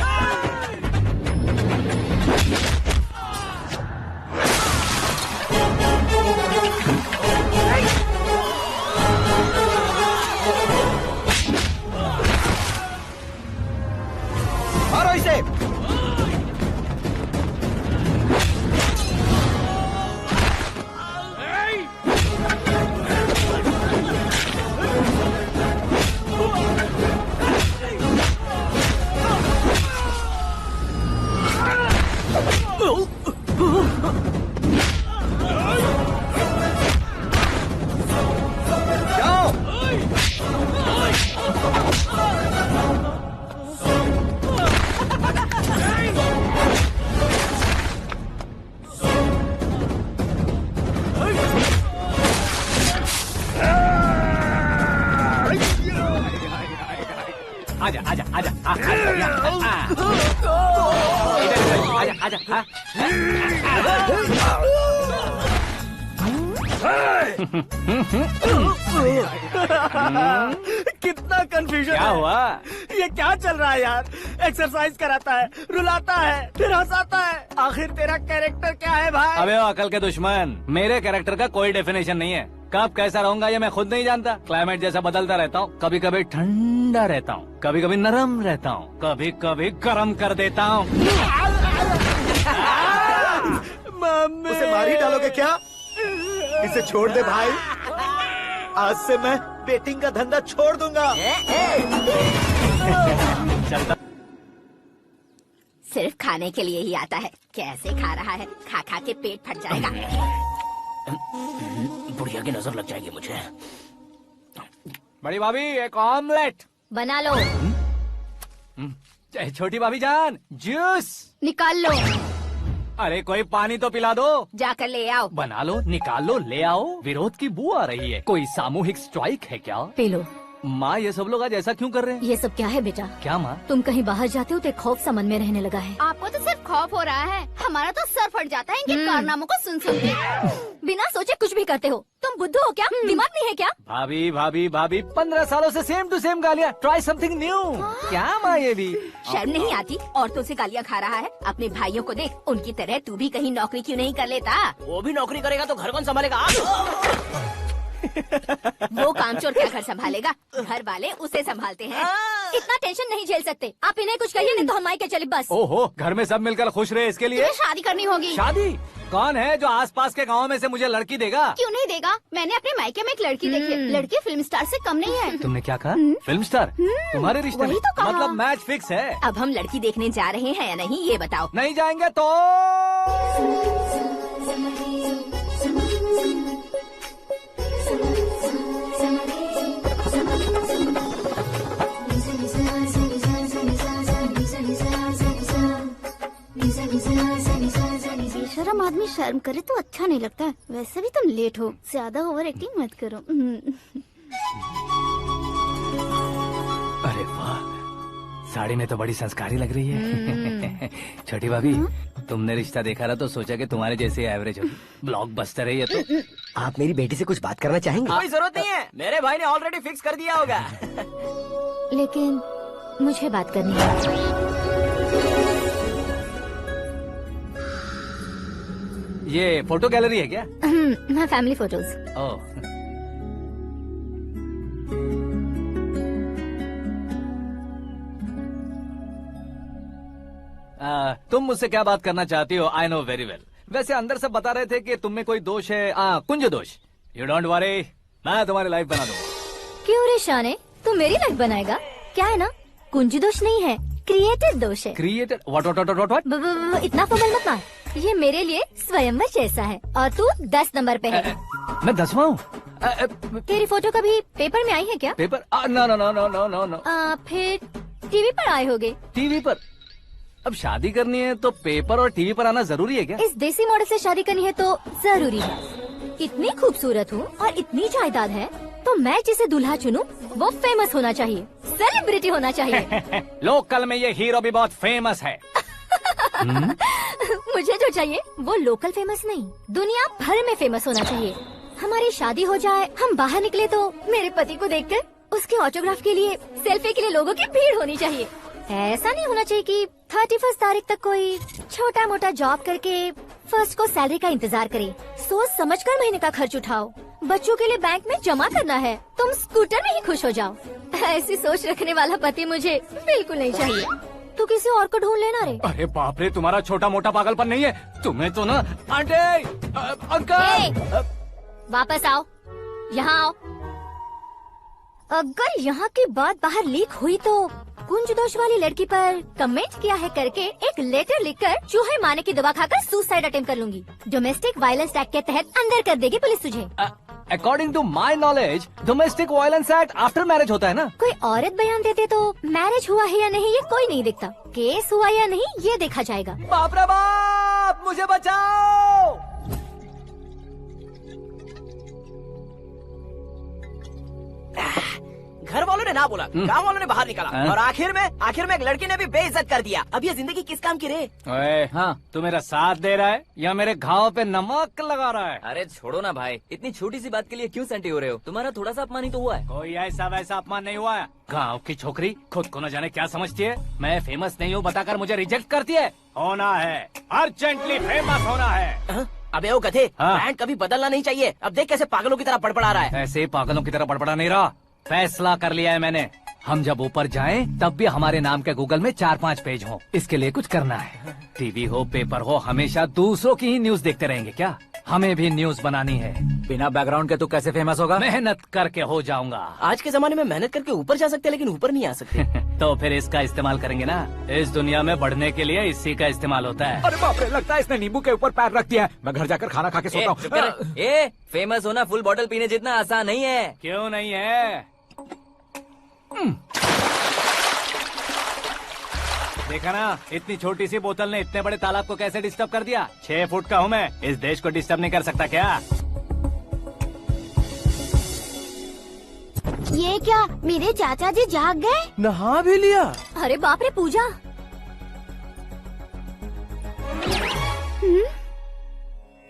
मारो इसे। जाओ।
आजा आजा आजा आजा आजा आजा।
कितना कंफ्यूजन
क्या
है।
हुआ?
ये क्या चल रहा है यार। एक्सरसाइज कराता है, रुलाता है, फिर हंसाता है। आखिर तेरा कैरेक्टर क्या है भाई?
अबे ओ अकल के दुश्मन, मेरे कैरेक्टर का कोई डेफिनेशन नहीं है। कब कैसा रहूंगा ये मैं खुद नहीं जानता। क्लाइमेट जैसा बदलता रहता हूँ। कभी कभी ठंडा रहता हूँ, कभी कभी नरम रहता हूँ, कभी कभी गर्म कर देता हूँ।
मम्मी।
उसे मार ही डालोगे क्या? इसे छोड़ दे भाई। आज से मैं बेटिंग का धंधा छोड़ दूंगा।
सिर्फ खाने के लिए ही आता है। कैसे खा रहा है, खा खा के पेट फट जाएगा।
बुढ़िया की नजर लग जाएगी मुझे।
बड़ी भाभी एक ऑमलेट।
बना लो।
छोटी भाभी जान जूस।
निकाल लो।
अरे कोई पानी तो पिला दो।
जाकर ले आओ।
बना लो, निकाल लो, ले आओ। विरोध की बू आ रही है। कोई सामूहिक स्ट्राइक है क्या?
P low.
माँ ये सब लोग आज ऐसा क्यों कर रहे हैं?
ये सब क्या है बेटा?
क्या माँ?
तुम कहीं बाहर जाते हो तो एक खौफ सा मन में रहने लगा है।
आपको तो सिर्फ खौफ हो रहा है, हमारा तो सर फट जाता है इनके कारनामों को सुन सुन के।
बिना सोचे कुछ भी करते हो। तुम बुद्धू हो क्या? दिमाग नहीं है क्या?
भाभी भाभी भाभी 15 सालों से सेम टू सेम गालियाँ। Try something new. क्या माँ ये भी?
शर्म नहीं आती? औरतों से गालियाँ खा रहा है। अपने भाइयों को देख, उनकी तरह तू भी कहीं नौकरी क्यों नहीं कर लेता?
वो भी नौकरी करेगा तो घर कौन संभालेगा?
वो कामचोर क्या घर संभालेगा? घर वाले उसे संभालते हैं। इतना टेंशन नहीं झेल सकते। आप इन्हें कुछ कहिए नहीं तो हम मायके चले बस।
ओहो, घर में सब मिलकर खुश रहे इसके लिए।
तुम्हें शादी करनी होगी।
शादी? कौन है जो आसपास के गाँव में से मुझे लड़की देगा?
क्यों नहीं देगा? मैंने अपने मायके में एक लड़की देखी है। लड़की फिल्म स्टार से कम नहीं है।
तुमने क्या कहा? Film star? तुम्हारे रिश्ते में?
वही तो कहा।
मतलब मैच फिक्स है।
अब हम लड़की देखने जा रहे हैं या नहीं ये बताओ।
नहीं जाएंगे तो?
बेशरम आदमी शर्म करे तो अच्छा नहीं लगता। वैसे भी तुम लेट हो, ज्यादा ओवर एक्टिंग मत करो।
अरे वाह, साड़ी में तो बड़ी संस्कारी लग रही है। छोटी भाभी, तुमने रिश्ता देखा ना तो सोचा कि तुम्हारे जैसे एवरेज होगी। ब्लॉकबस्टर है ये तो।
आप मेरी बेटी से कुछ बात करना चाहेंगे?
कोई जरूरत नहीं है, मेरे भाई ने ऑलरेडी फिक्स कर दिया होगा।
लेकिन मुझे बात करनी है।
ये फोटो गैलरी है क्या?
मैं फैमिली फोटोज।
ओह, तुम मुझसे क्या बात करना चाहती हो? I know very well. वैसे अंदर से बता रहे थे कि तुम में कोई दोष है, कुंज दोष। यू डोंट वरी, मैं तुम्हारी लाइफ बना दूंगा।
क्यों रे शाने, तू मेरी लाइफ बनाएगा? क्या है ना, कुंज दोष नहीं है, क्रिएटेड दोष है।
क्रिएटेड? व्हाट?
इतना फबल मत मार, ये मेरे लिए स्वयंवर जैसा है और तू 10 नंबर पे है।
मैं 10वां हूँ?
तेरी फोटो कभी पेपर में आई है क्या?
Paper? No no no no no no no.
फिर टीवी पर आए होगे।
टीवी पर? अब शादी करनी है तो पेपर और टीवी पर आना जरूरी है क्या?
इस देसी मॉडल से शादी करनी है तो जरूरी है। इतनी खूबसूरत हूँ और इतनी जायदाद है तो मैं जिसे दूल्हा चुनूं वो फेमस होना चाहिए, सेलिब्रिटी होना चाहिए।
लोकल में ये हीरो भी बहुत फेमस है।
मुझे जो चाहिए वो लोकल फेमस नहीं, दुनिया भर में फेमस होना चाहिए। हमारी शादी हो जाए, हम बाहर निकले तो मेरे पति को देखकर उसके ऑटोग्राफ के लिए, सेल्फी के लिए लोगों की भीड़ होनी चाहिए। ऐसा नहीं होना चाहिए कि 31 तारीख तक कोई छोटा मोटा जॉब करके फर्स्ट को सैलरी का इंतजार करे। सोच समझकर महीने का खर्च उठाओ, बच्चों के लिए बैंक में जमा करना है, तुम स्कूटर में ही खुश हो जाओ। ऐसी सोच रखने वाला पति मुझे बिल्कुल नहीं चाहिए। तू किसी और को ढूंढ लेना रे।
अरे बाप रे, तुम्हारा छोटा मोटा पागलपन नहीं है, तुम्हें तो ना। आंटी, अंकल,
वापस आओ, यहाँ आओ। अगर यहाँ की बात बाहर लीक हुई तो कुंज दोष वाली लड़की पर कमेंट किया है करके एक लेटर लिखकर चूहे मारने की दवा खाकर सुसाइड अटेम्प्ट कर लूंगी। डोमेस्टिक वायलेंस एक्ट के तहत अंदर कर देगी पुलिस तुझे।
According to my knowledge domestic violence act after marriage होता है ना?
कोई औरत बयान देते तो मैरिज हुआ है या नहीं ये कोई नहीं देखता, केस हुआ या नहीं ये देखा जाएगा।
बाप रे बाप, मुझे बचाओ।
घर वालों ने ना बोला, गांव वालों ने बाहर निकाला और आखिर में एक लड़की ने भी बेइज्जत कर दिया। अब ये जिंदगी किस काम की रे?
ओए, हाँ, तू मेरा साथ दे रहा है या मेरे घाव पे नमक लगा रहा है?
अरे छोड़ो ना भाई, इतनी छोटी सी बात के लिए क्यों सेंटी हो रहे हो? तुम्हारा थोड़ा सा अपमान ही तो हुआ है।
कोई ऐसा वैसा अपमान नहीं हुआ है। गाँव की छोकरी खुद को न जाने क्या समझती है, मैं फेमस नहीं हूँ बताकर मुझे रिजेक्ट करती है। होना है, अर्जेंटली फेमस होना है।
अबे ओ गधे, ब्रांड कभी बदलना नहीं चाहिए। अब देख कैसे पागलों की तरह बड़बड़ा रहा है।
ऐसे पागलों की तरह बड़बड़ा नहीं रहा, फैसला कर लिया है मैंने। हम जब ऊपर जाएं तब भी हमारे नाम के गूगल में 4-5 पेज हो। इसके लिए कुछ करना है। टीवी हो, पेपर हो, हमेशा दूसरों की ही न्यूज देखते रहेंगे क्या? हमें भी न्यूज बनानी है।
बिना बैकग्राउंड के तू कैसे फेमस होगा?
मेहनत करके हो जाऊंगा।
आज के जमाने में मेहनत करके ऊपर जा सकते हैं लेकिन ऊपर नहीं आ सकते।
तो फिर इसका इस्तेमाल करेंगे ना। इस दुनिया में बढ़ने के लिए इसी का इस्तेमाल होता है।
अरे बाप रे, लगता है इसने नींबू के ऊपर पैर रख दिया है। मैं घर जाकर खाना खा के सोता हूँ।
फेमस होना फुल बॉटल पीने जितना आसान नहीं है।
क्यों नहीं है? देखा ना, इतनी छोटी सी बोतल ने इतने बड़े तालाब को कैसे डिस्टर्ब कर दिया। 6 फुट का हूँ मैं, इस देश को डिस्टर्ब नहीं कर सकता क्या?
ये क्या, मेरे चाचा जी जाग गए?
नहा भी लिया?
अरे बाप रे पूजा।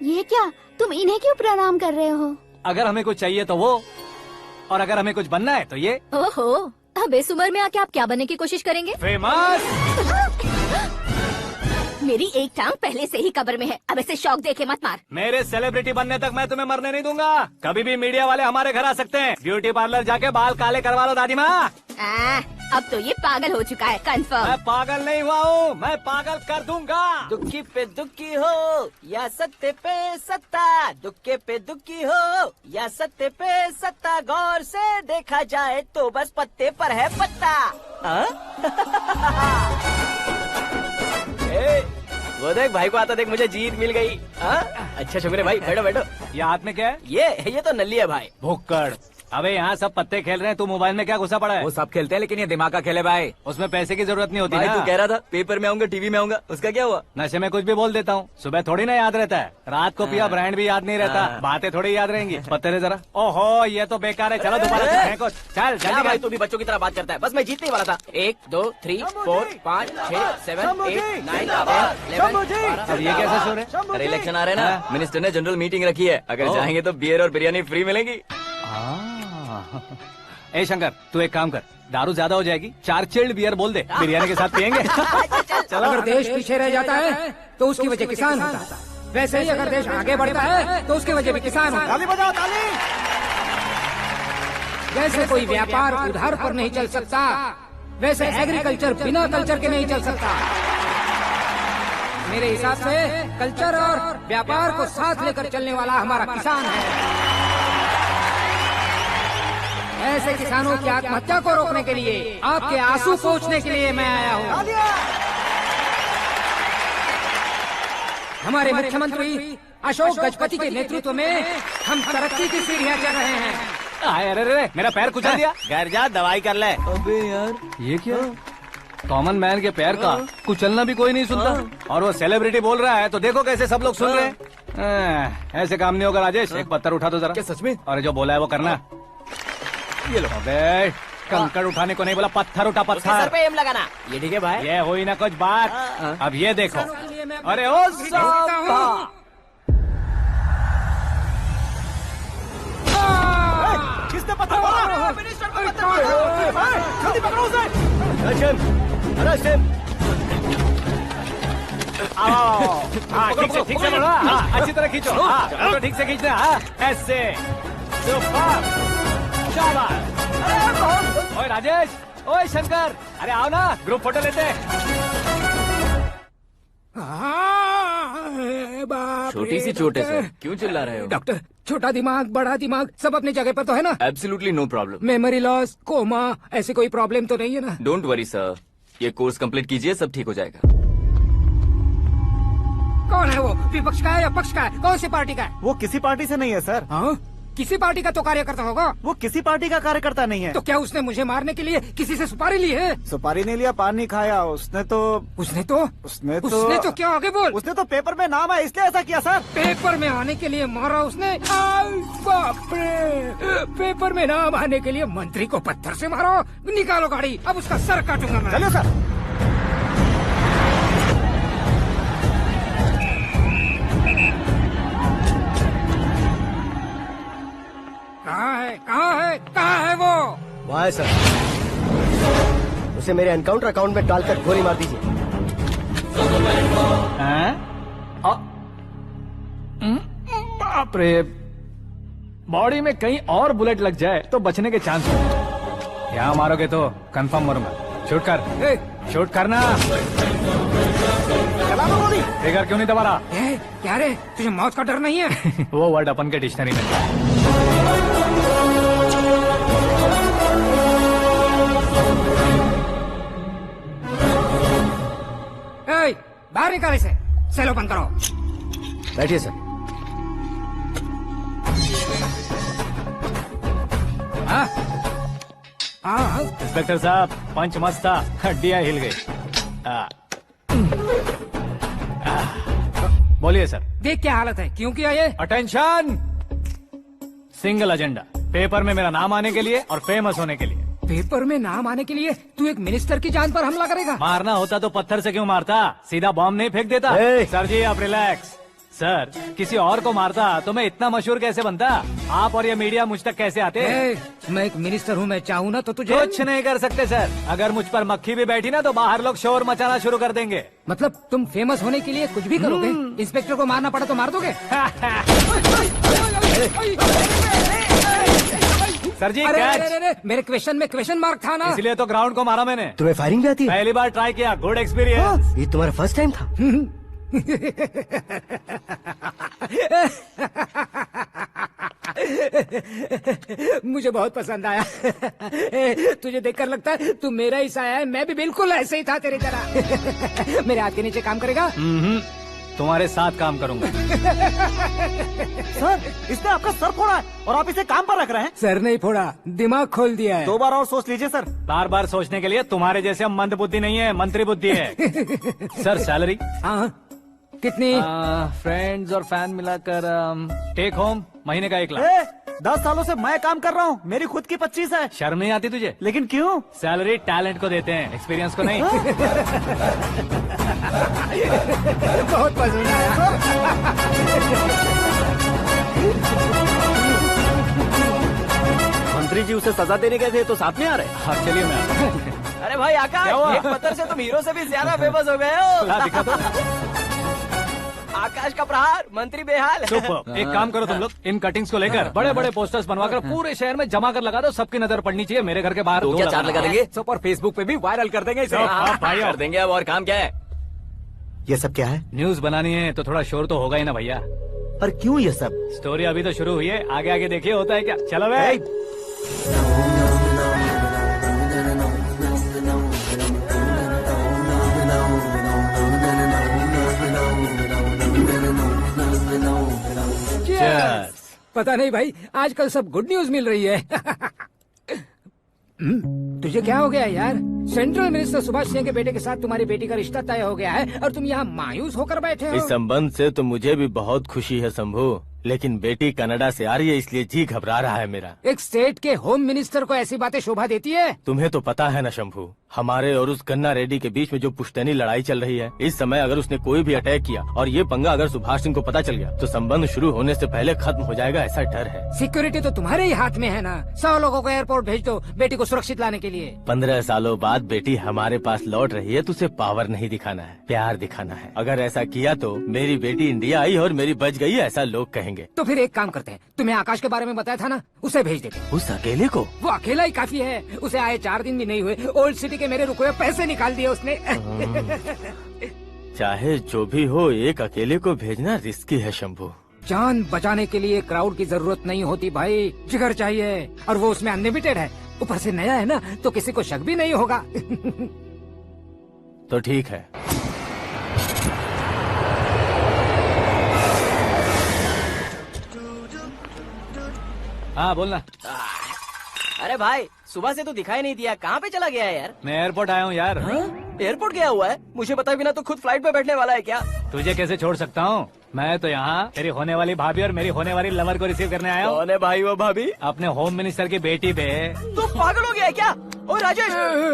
ये क्या, तुम इन्हें क्यों प्रणाम कर रहे हो?
अगर हमें कुछ चाहिए तो वो, और अगर हमें कुछ बनना है तो ये।
ओहो, अब इस उम्र में आके आप क्या बनने की कोशिश करेंगे?
फेमस।
मेरी एक टांग पहले से ही कब्र में है, अब ऐसे शौक देके मत मार।
मेरे सेलिब्रिटी बनने तक मैं तुम्हें मरने नहीं दूंगा। कभी भी मीडिया वाले हमारे घर आ सकते हैं। ब्यूटी पार्लर जाके बाल काले करवा लो दादी माँ।
अब तो ये पागल हो चुका है, कंफर्म।
मैं पागल नहीं हुआ हूँ, मैं पागल कर दूंगा।
दुखी पे दुखी हो या सत्ते पे सत्ता, दुखे पे दुखी हो या सत्ते पे सत्ता, गौर से देखा जाए तो बस पत्ते पर है पत्ता। वो देख भाई को आता देख, मुझे जीत मिल गई। अच्छा शुक्र है भाई, बैठो बैठो।
ये हाथ में क्या है?
ये तो नल्ली है भाई।
भुक्कड़। अबे यहाँ सब पत्ते खेल रहे हैं, तू मोबाइल में क्या घुसा पड़ा है?
वो सब खेलते हैं लेकिन ये दिमाग का खेल है भाई।
उसमें पैसे की जरूरत नहीं होती
भाई
ना।
तू कह रहा था पेपर में आऊंगा, टीवी में आऊंगा, उसका क्या हुआ?
नशे में कुछ भी बोल देता हूँ, सुबह थोड़ी ना याद रहता है। रात को पिया ब्रांड भी याद नहीं रहता, बातें थोड़ी याद रहेंगी। पत्ते दे जरा। ओहो, ये तो बेकार है, चलो दोबारा फेंको। चल जल्दी
भाई, तू भी बच्चों की तरह बात करता है। बस मैं जीतने वाला था। 1 2 3 4 5 6 7 8 9 10 11
अब ये कैसे सो रहे?
अरे इलेक्शन आ रहे हैं ना, मिनिस्टर ने जनरल मीटिंग रखी है। अगर जाएंगे तो बियर और बिरयानी फ्री मिलेगी।
ए शंकर, तू एक काम कर, दारू ज्यादा हो जाएगी, 4 चिल्ड बियर बोल दे, बिरयानी के साथ पियेंगे।
चलो। अगर देश पीछे रह जाता है तो उसकी वजह किसान होता है, वैसे ही अगर देश आगे बढ़ता है तो उसकी वजह भी किसान होता है।
ताली बजाओ, ताली।
जैसे कोई व्यापार उधार पर नहीं चल सकता, वैसे एग्रीकल्चर बिना कल्चर के नहीं चल सकता। मेरे हिसाब से कल्चर और व्यापार को साथ लेकर चलने वाला हमारा किसान है। ऐसे किसानों की आत्महत्या को रोकने के लिए, आपके आंसू पोंछने के लिए मैं आया हूँ। हमारे मुख्यमंत्री अशोक गजपति के नेतृत्व में हम तरक्की की सीढ़ियाँ चढ़ रहे हैं।
अरे मेरा पैर कुचल दिया।
घर जा दवाई कर ले।
अबे यार,
ये क्या? कॉमन मैन के पैर का कुचलना भी कोई नहीं सुनता, और वो सेलिब्रिटी बोल रहा है तो देखो कैसे सब लोग सुन रहे हैं। ऐसे काम नहीं होगा राजेश, एक पत्थर उठा दो जरा।
क्या सच में?
और जो बोला है वो करना। ये लो। अबे कंकड़ उठाने को नहीं बोला, पत्थर उठा,
सर
पत्थर।
पे एम लगाना। ये ठीक है भाई।
ये हुई ना कुछ बात। अब ये देखो। अरे ओ साहब,
किसने पत्थर मारा? जल्दी पकड़ो उसे।
हाँ ठीक से बढ़ो, हाँ अच्छी तरह खींचो, हाँ तो ठीक से खींचना, हाँ ऐसे। सुपर, शाबाश। ओए राजेश, ओए शंकर, अरे आओ ना, ग्रुप फोटो लेते हैं।
छोटी सी चोट है सर, क्यों चिल्ला रहे हो?
डॉक्टर, छोटा दिमाग बड़ा दिमाग सब अपनी जगह पर तो है ना?
Absolutely no problem.
Memory loss, coma, ऐसी कोई प्रॉब्लम तो नहीं है ना?
डोंट वरी सर, ये कोर्स कंप्लीट कीजिए, सब ठीक हो जाएगा।
कौन है वो? विपक्ष का है या पक्ष का है? कौन सी पार्टी का है?
वो किसी पार्टी से नहीं है सर।
हाँ? किसी पार्टी का तो कार्यकर्ता होगा।
वो किसी पार्टी का कार्यकर्ता नहीं है।
तो क्या उसने मुझे मारने के लिए किसी से सुपारी ली है?
सुपारी नहीं लिया, पानी खाया। उसने तो
क्या आगे बोल?
उसने तो पेपर में नाम है इसलिए ऐसा किया सर।
पेपर में आने के लिए मारा उसने? बाप रे, पेपर में नाम आने के लिए मंत्री को पत्थर से मारो? निकालो गाड़ी, अब उसका सर काटूंगा मैं।
चलो सर।
कहाँ है वो?
वहाँ है सर। उसे मेरे एनकाउंटर अकाउंट में डालकर गोली मार दीजिए।
बाप रे, बॉडी में कहीं और बुलेट लग जाए तो बचने के चांस हो। यहाँ मारोगे तो कंफर्म मरूंगा। शूट कर, शूट करना। फिगर क्यों नहीं दबा रहा?
क्या रे, तुझे मौत का डर नहीं है?
वो वर्ड अपन के डिक्शनरी में।
बाहर निकाल इसे, सेलो बंद करो।
बैठिए सर।
इंस्पेक्टर साहब, पंच मस्त था, हड्डियां हिल गई। बोलिए सर।
देख क्या हालत है, क्यों किया ये?
अटेंशन, सिंगल एजेंडा, पेपर में मेरा नाम आने के लिए और फेमस होने के लिए।
पेपर में नाम आने के लिए तू एक मिनिस्टर की जान पर हमला करेगा?
मारना होता तो पत्थर से क्यों मारता, सीधा बॉम्ब नहीं फेंक देता। सर जी आप रिलैक्स। सर, किसी और को मारता तो मैं इतना मशहूर कैसे बनता? आप और ये मीडिया मुझ तक कैसे आते?
मैं एक मिनिस्टर हूँ, मैं चाहूँ ना तो तुझे
कुछ नहीं कर सकते सर। अगर मुझ पर मक्खी भी बैठी ना तो बाहर लोग शोर मचाना शुरू कर देंगे।
मतलब तुम फेमस होने के लिए कुछ भी करोगे? इंस्पेक्टर को मारना पड़ा तो मार दोगे?
सर जी
अरे, मेरे क्वेश्चन में क्वेश्चन मार्क था ना,
इसलिए तो ग्राउंड को मारा मैंने।
तुम्हें फायरिंग भी आती है?
पहली बार ट्राई किया, गुड एक्सपीरियंस।
ये तुम्हारा फर्स्ट टाइम था?
मुझे बहुत पसंद आया। तुझे देखकर लगता है तू मेरा ही साया है। मैं भी बिल्कुल ऐसे ही था तेरी तरह। मेरे हाथ के नीचे काम करेगा?
तुम्हारे साथ काम करूंगा।
सर, इसने आपका सर फोड़ा है और आप इसे काम पर रख रहे हैं?
सर नहीं फोड़ा, दिमाग खोल दिया है।
2 बार और सोच लीजिए सर।
बार बार सोचने के लिए तुम्हारे जैसे मंद बुद्धि नहीं है, मंत्री बुद्धि है। Sir salary?
कितनी?
फ्रेंड्स और फैन मिलाकर टेक होम महीने का 1 लाख।
10 सालों से मैं काम कर रहा हूँ, मेरी खुद की 25 है।
शर्म नहीं आती तुझे?
लेकिन क्यों?
सैलरी टैलेंट को देते हैं, एक्सपीरियंस को नहीं।
बहुत पसंद आया।
मंत्री जी उसे सजा देने गए थे तो साथ में आ रहे?
हाँ चलिए मैं।
अरे भाई आकाश, एक पत्थर से तुम हीरो से भी ज्यादा फेमस हो गए हो।
दिखा दो।
आकाश का प्रहार, मंत्री बेहाल।
सुपर। एक काम करो तुम लोग, इन कटिंग्स को लेकर बड़े बड़े पोस्टर्स बनवाकर पूरे शहर में जमा कर लगा दो, सबकी नजर पड़नी चाहिए। मेरे घर के बाहर
तो क्या 4 लगा देंगे?
और फेसबुक पे भी वायरल कर देंगे इसे।
भाई कर देंगे अब, और काम क्या है?
ये सब क्या है?
न्यूज बनानी है तो थोड़ा शोर तो होगा ही ना भैया।
पर क्यों ये सब?
स्टोरी अभी तो शुरू हुई है, आगे आगे देखिए होता है क्या। चलो भाई।
Cheers! पता नहीं भाई, आजकल सब गुड न्यूज मिल रही है। तुझे क्या हो गया यार? सेंट्रल मिनिस्टर सुभाष सिंह के बेटे के साथ तुम्हारी बेटी का रिश्ता तय हो गया है और तुम यहाँ मायूस होकर बैठे हो।
इस संबंध से तो मुझे भी बहुत खुशी है शंभू, लेकिन बेटी कनाडा से आ रही है इसलिए जी घबरा रहा है मेरा।
एक स्टेट के होम मिनिस्टर को ऐसी बातें शोभा देती है?
तुम्हें तो पता है ना शंभू, हमारे और उस गन्ना रेड्डी के बीच में जो पुश्तैनी लड़ाई चल रही है, इस समय अगर उसने कोई भी अटैक किया और ये पंगा अगर सुभाष सिंह को पता चल गया तो संबंध शुरू होने से पहले खत्म हो जाएगा, ऐसा डर है।
सिक्योरिटी तो तुम्हारे ही हाथ में है ना। 100 लोगों को एयरपोर्ट भेज दो बेटी को सुरक्षित लाने के लिए।
15 सालों बाद बेटी हमारे पास लौट रही है तो उसे पावर नहीं दिखाना है, प्यार दिखाना है। अगर ऐसा किया तो मेरी बेटी इंडिया आई और मेरी बच गई, ऐसा लोग कहेंगे।
तो फिर एक काम करते हैं, तुम्हें आकाश के बारे में बताया था ना, उसे भेज देते।
उस अकेले को?
वो अकेला ही काफी है। उसे आए 4 दिन भी नहीं हुए, ओल्ड सिटी के मेरे रुके हुए पैसे निकाल दिए उसने।
चाहे जो भी हो, एक अकेले को भेजना रिस्की है शंभू।
जान बचाने के लिए क्राउड की जरूरत नहीं होती भाई, जिगर चाहिए, और वो उसमें अनलिमिटेड है। ऊपर से नया है ना, तो किसी को शक भी नहीं होगा।
तो ठीक है।
हाँ बोलना।
अरे भाई, सुबह से तो दिखाई नहीं दिया, कहाँ पे चला गया है यार?
मैं एयरपोर्ट आया हूँ यार।
एयरपोर्ट गया हुआ है? मुझे बताए बिना तो खुद फ्लाइट पे बैठने वाला है क्या?
तुझे कैसे छोड़ सकता हूँ? मैं तो यहाँ तेरी होने वाली भाभी और मेरी होने वाली लवर को रिसीव करने आया हूँ।
कौन है भाई वो भाभी?
अपने होम मिनिस्टर की बेटी पे।
तो पागल हो गया है क्या? ओए राजेश,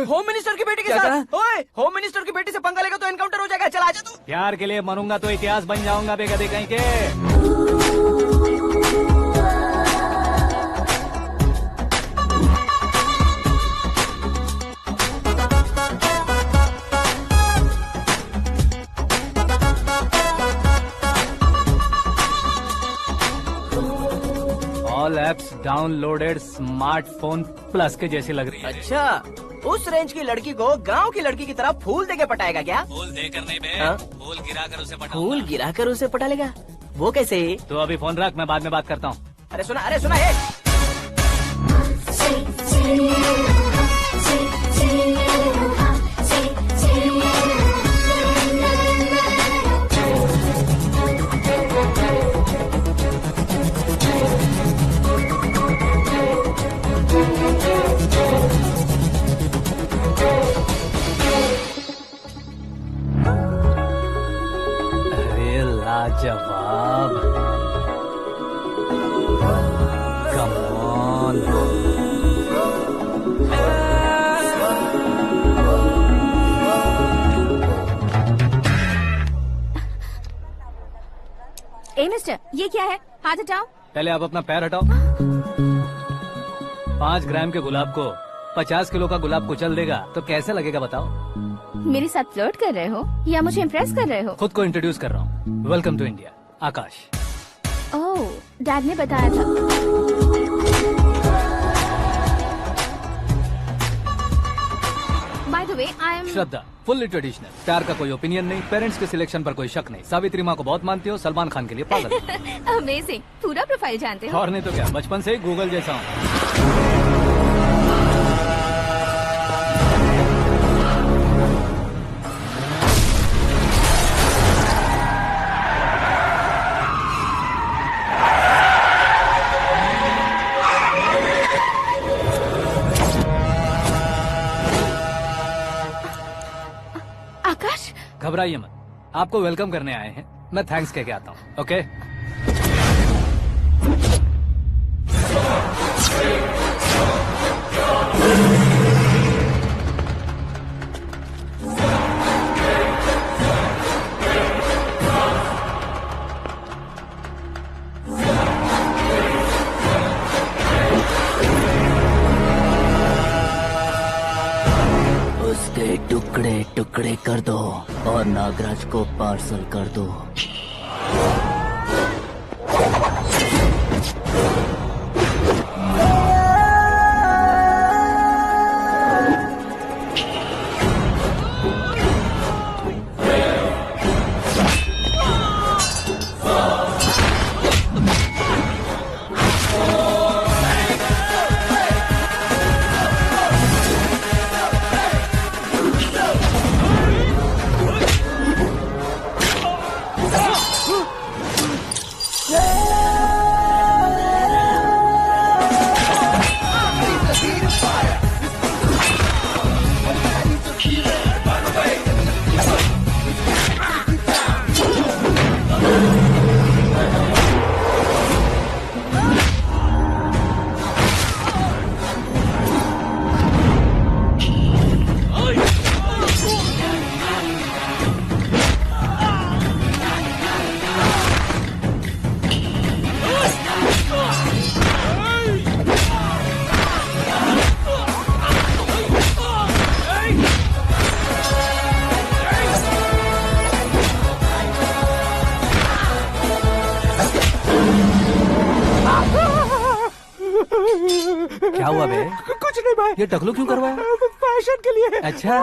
होम मिनिस्टर की बेटी के साथ? ओए, होम मिनिस्टर की बेटी से पंगा लेगा तो एनकाउंटर हो जाएगा। चल आजा तू।
प्यार के लिए मरूंगा तो इतिहास बन जाऊंगा बेगदी कहीं के। All apps downloaded smartphone plus के जैसी लग रही है।
अच्छा, उस रेंज की लड़की को गांव की लड़की की तरह फूल देके पटाएगा क्या?
फूल देकर नहीं बे,
हाँ?
फूल गिराकर उसे पटा।
फूल गिराकर उसे पटा लेगा? वो कैसे?
तो अभी फोन रख, मैं बाद में बात करता हूँ।
अरे सुना है।
अरे लाजवाब, कम ऑन।
ए मिस्टर, ये क्या है? हाथ हटाओ।
पहले आप अपना पैर हटाओ। 5 ग्राम के गुलाब को 50 किलो का गुलाब कुचल देगा तो कैसे लगेगा बताओ?
मेरे साथ फ्लर्ट कर रहे हो या मुझे इम्प्रेस कर रहे हो?
खुद को इंट्रोड्यूस कर रहा हूँ। Welcome to India, Akash.
Oh, dad ने बताया था। By the way, I am
Shraddha, fully traditional. प्यार का कोई ओपिनियन नहीं, पेरेंट्स के सिलेक्शन पर कोई शक नहीं। सावित्री माँ को बहुत मानती हो, सलमान खान के लिए पागल।
अमेजिंग, पूरा प्रोफाइल जानते हो।
और नहीं तो क्या, बचपन से ही गूगल जैसा हूँ।
आकाश,
घबराइए मत, आपको वेलकम करने आए हैं। मैं थैंक्स कह के आता हूँ। ओके?
उसके टुकड़े टुकड़े कर दो और नागराज को पार्सल कर दो।
करवाए।
ये टकलू क्यों करवाया?
फैशन के लिए।
अच्छा।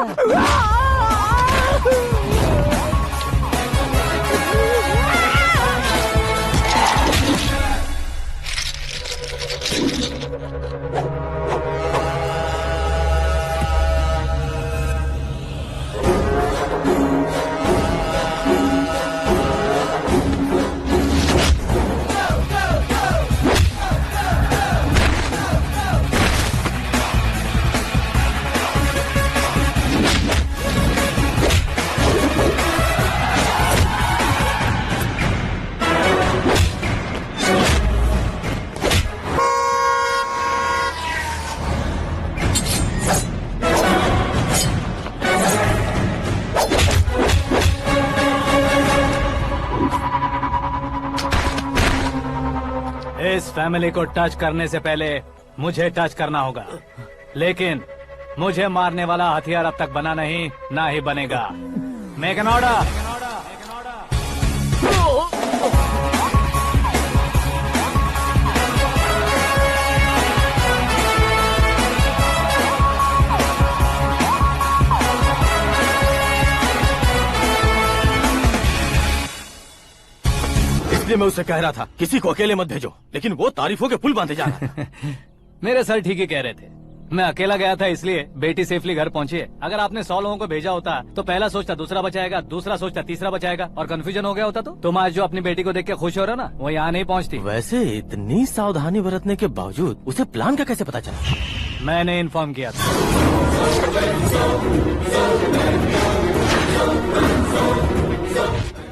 इस फैमिली को टच करने से पहले मुझे टच करना होगा, लेकिन मुझे मारने वाला हथियार अब तक बना नहीं, ना ही बनेगा। Make an order.
इसलिए मैं उससे कह रहा था किसी को अकेले मत भेजो, लेकिन वो तारीफों के पुल बांधे जा रहा है।
मेरे सर ठीक ही कह रहे थे। मैं अकेला गया था इसलिए बेटी सेफली घर पहुंची है। अगर आपने 100 लोगों को भेजा होता तो पहला सोचता दूसरा बचाएगा, दूसरा सोचता तीसरा बचाएगा, और कंफ्यूजन हो गया होता। तो तुम आज जो अपनी बेटी को देख के खुश हो रहे हो ना, वो यहाँ नहीं पहुँचती।
वैसे इतनी सावधानी बरतने के बावजूद उसे प्लान का कैसे पता चला?
मैंने इन्फॉर्म किया था।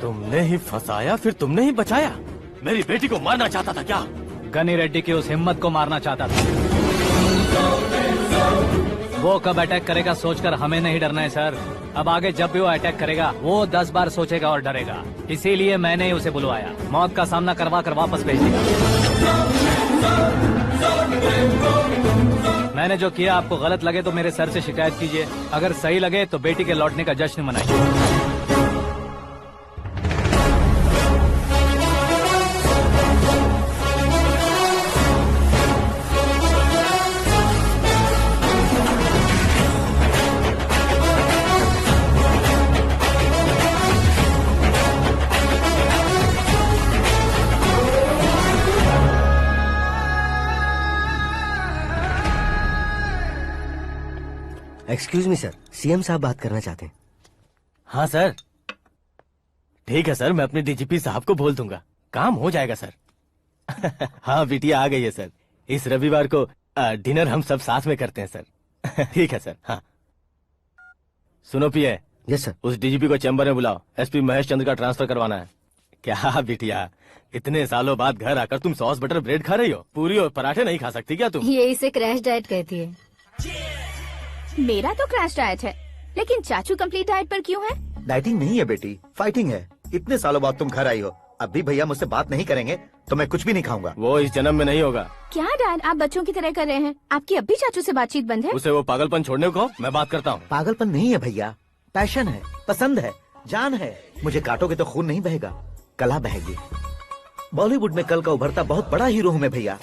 तुमने ही फंसाया, फिर तुमने ही बचाया। मेरी बेटी को मारना चाहता था क्या?
गनी रेड्डी की उस हिम्मत को मारना चाहता था। वो कब अटैक करेगा सोचकर हमें नहीं डरना है सर। अब आगे जब भी वो अटैक करेगा वो 10 बार सोचेगा और डरेगा। इसीलिए मैंने ही उसे बुलवाया। मौत का सामना करवा कर वापस भेज दिया। मैंने जो किया आपको गलत लगे तो मेरे सर से शिकायत कीजिए, अगर सही लगे तो बेटी के लौटने का जश्न मनाइए।
एक्सक्यूज मी सर, सीएम साहब बात करना चाहते हैं।
हाँ सर। ठीक है सर, मैं अपने डीजीपी साहब को बोल दूंगा, काम हो जाएगा सर। हाँ बिटिया आ गई है सर। इस रविवार को डिनर हम सब साथ में करते हैं सर। ठीक है सर। हाँ सुनो पिए।
Yes sir.
उस डीजीपी को चैम्बर में बुलाओ, एसपी महेश चंद्र का ट्रांसफर करवाना है। क्या बिटिया, इतने सालों बाद घर आकर तुम सॉस बटर ब्रेड खा रही हो? पूरी और पराठे नहीं खा सकती क्या तुम?
ये इसे क्रैश डाइट कहती है। मेरा तो क्रैश डाइट है, लेकिन चाचू कंप्लीट डाइट पर क्यों है?
डाइटिंग नहीं है बेटी, फाइटिंग है। इतने सालों बाद तुम घर आई हो, अब भी भैया मुझसे बात नहीं करेंगे तो मैं कुछ भी नहीं खाऊंगा।
वो इस जन्म में नहीं होगा।
क्या डैड, आप बच्चों की तरह कर रहे हैं? आपकी अब भी चाचू से बातचीत बंद है?
उसे वो पागलपन छोड़ने को कहो, मैं बात करता हूँ।
पागलपन नहीं है भैया, पैशन है, पसंद है, जान है। मुझे काटोगे तो खून नहीं बहेगा, कला बहेगी। बॉलीवुड में कल का उभरता बहुत बड़ा हीरो हूँ मैं भैया।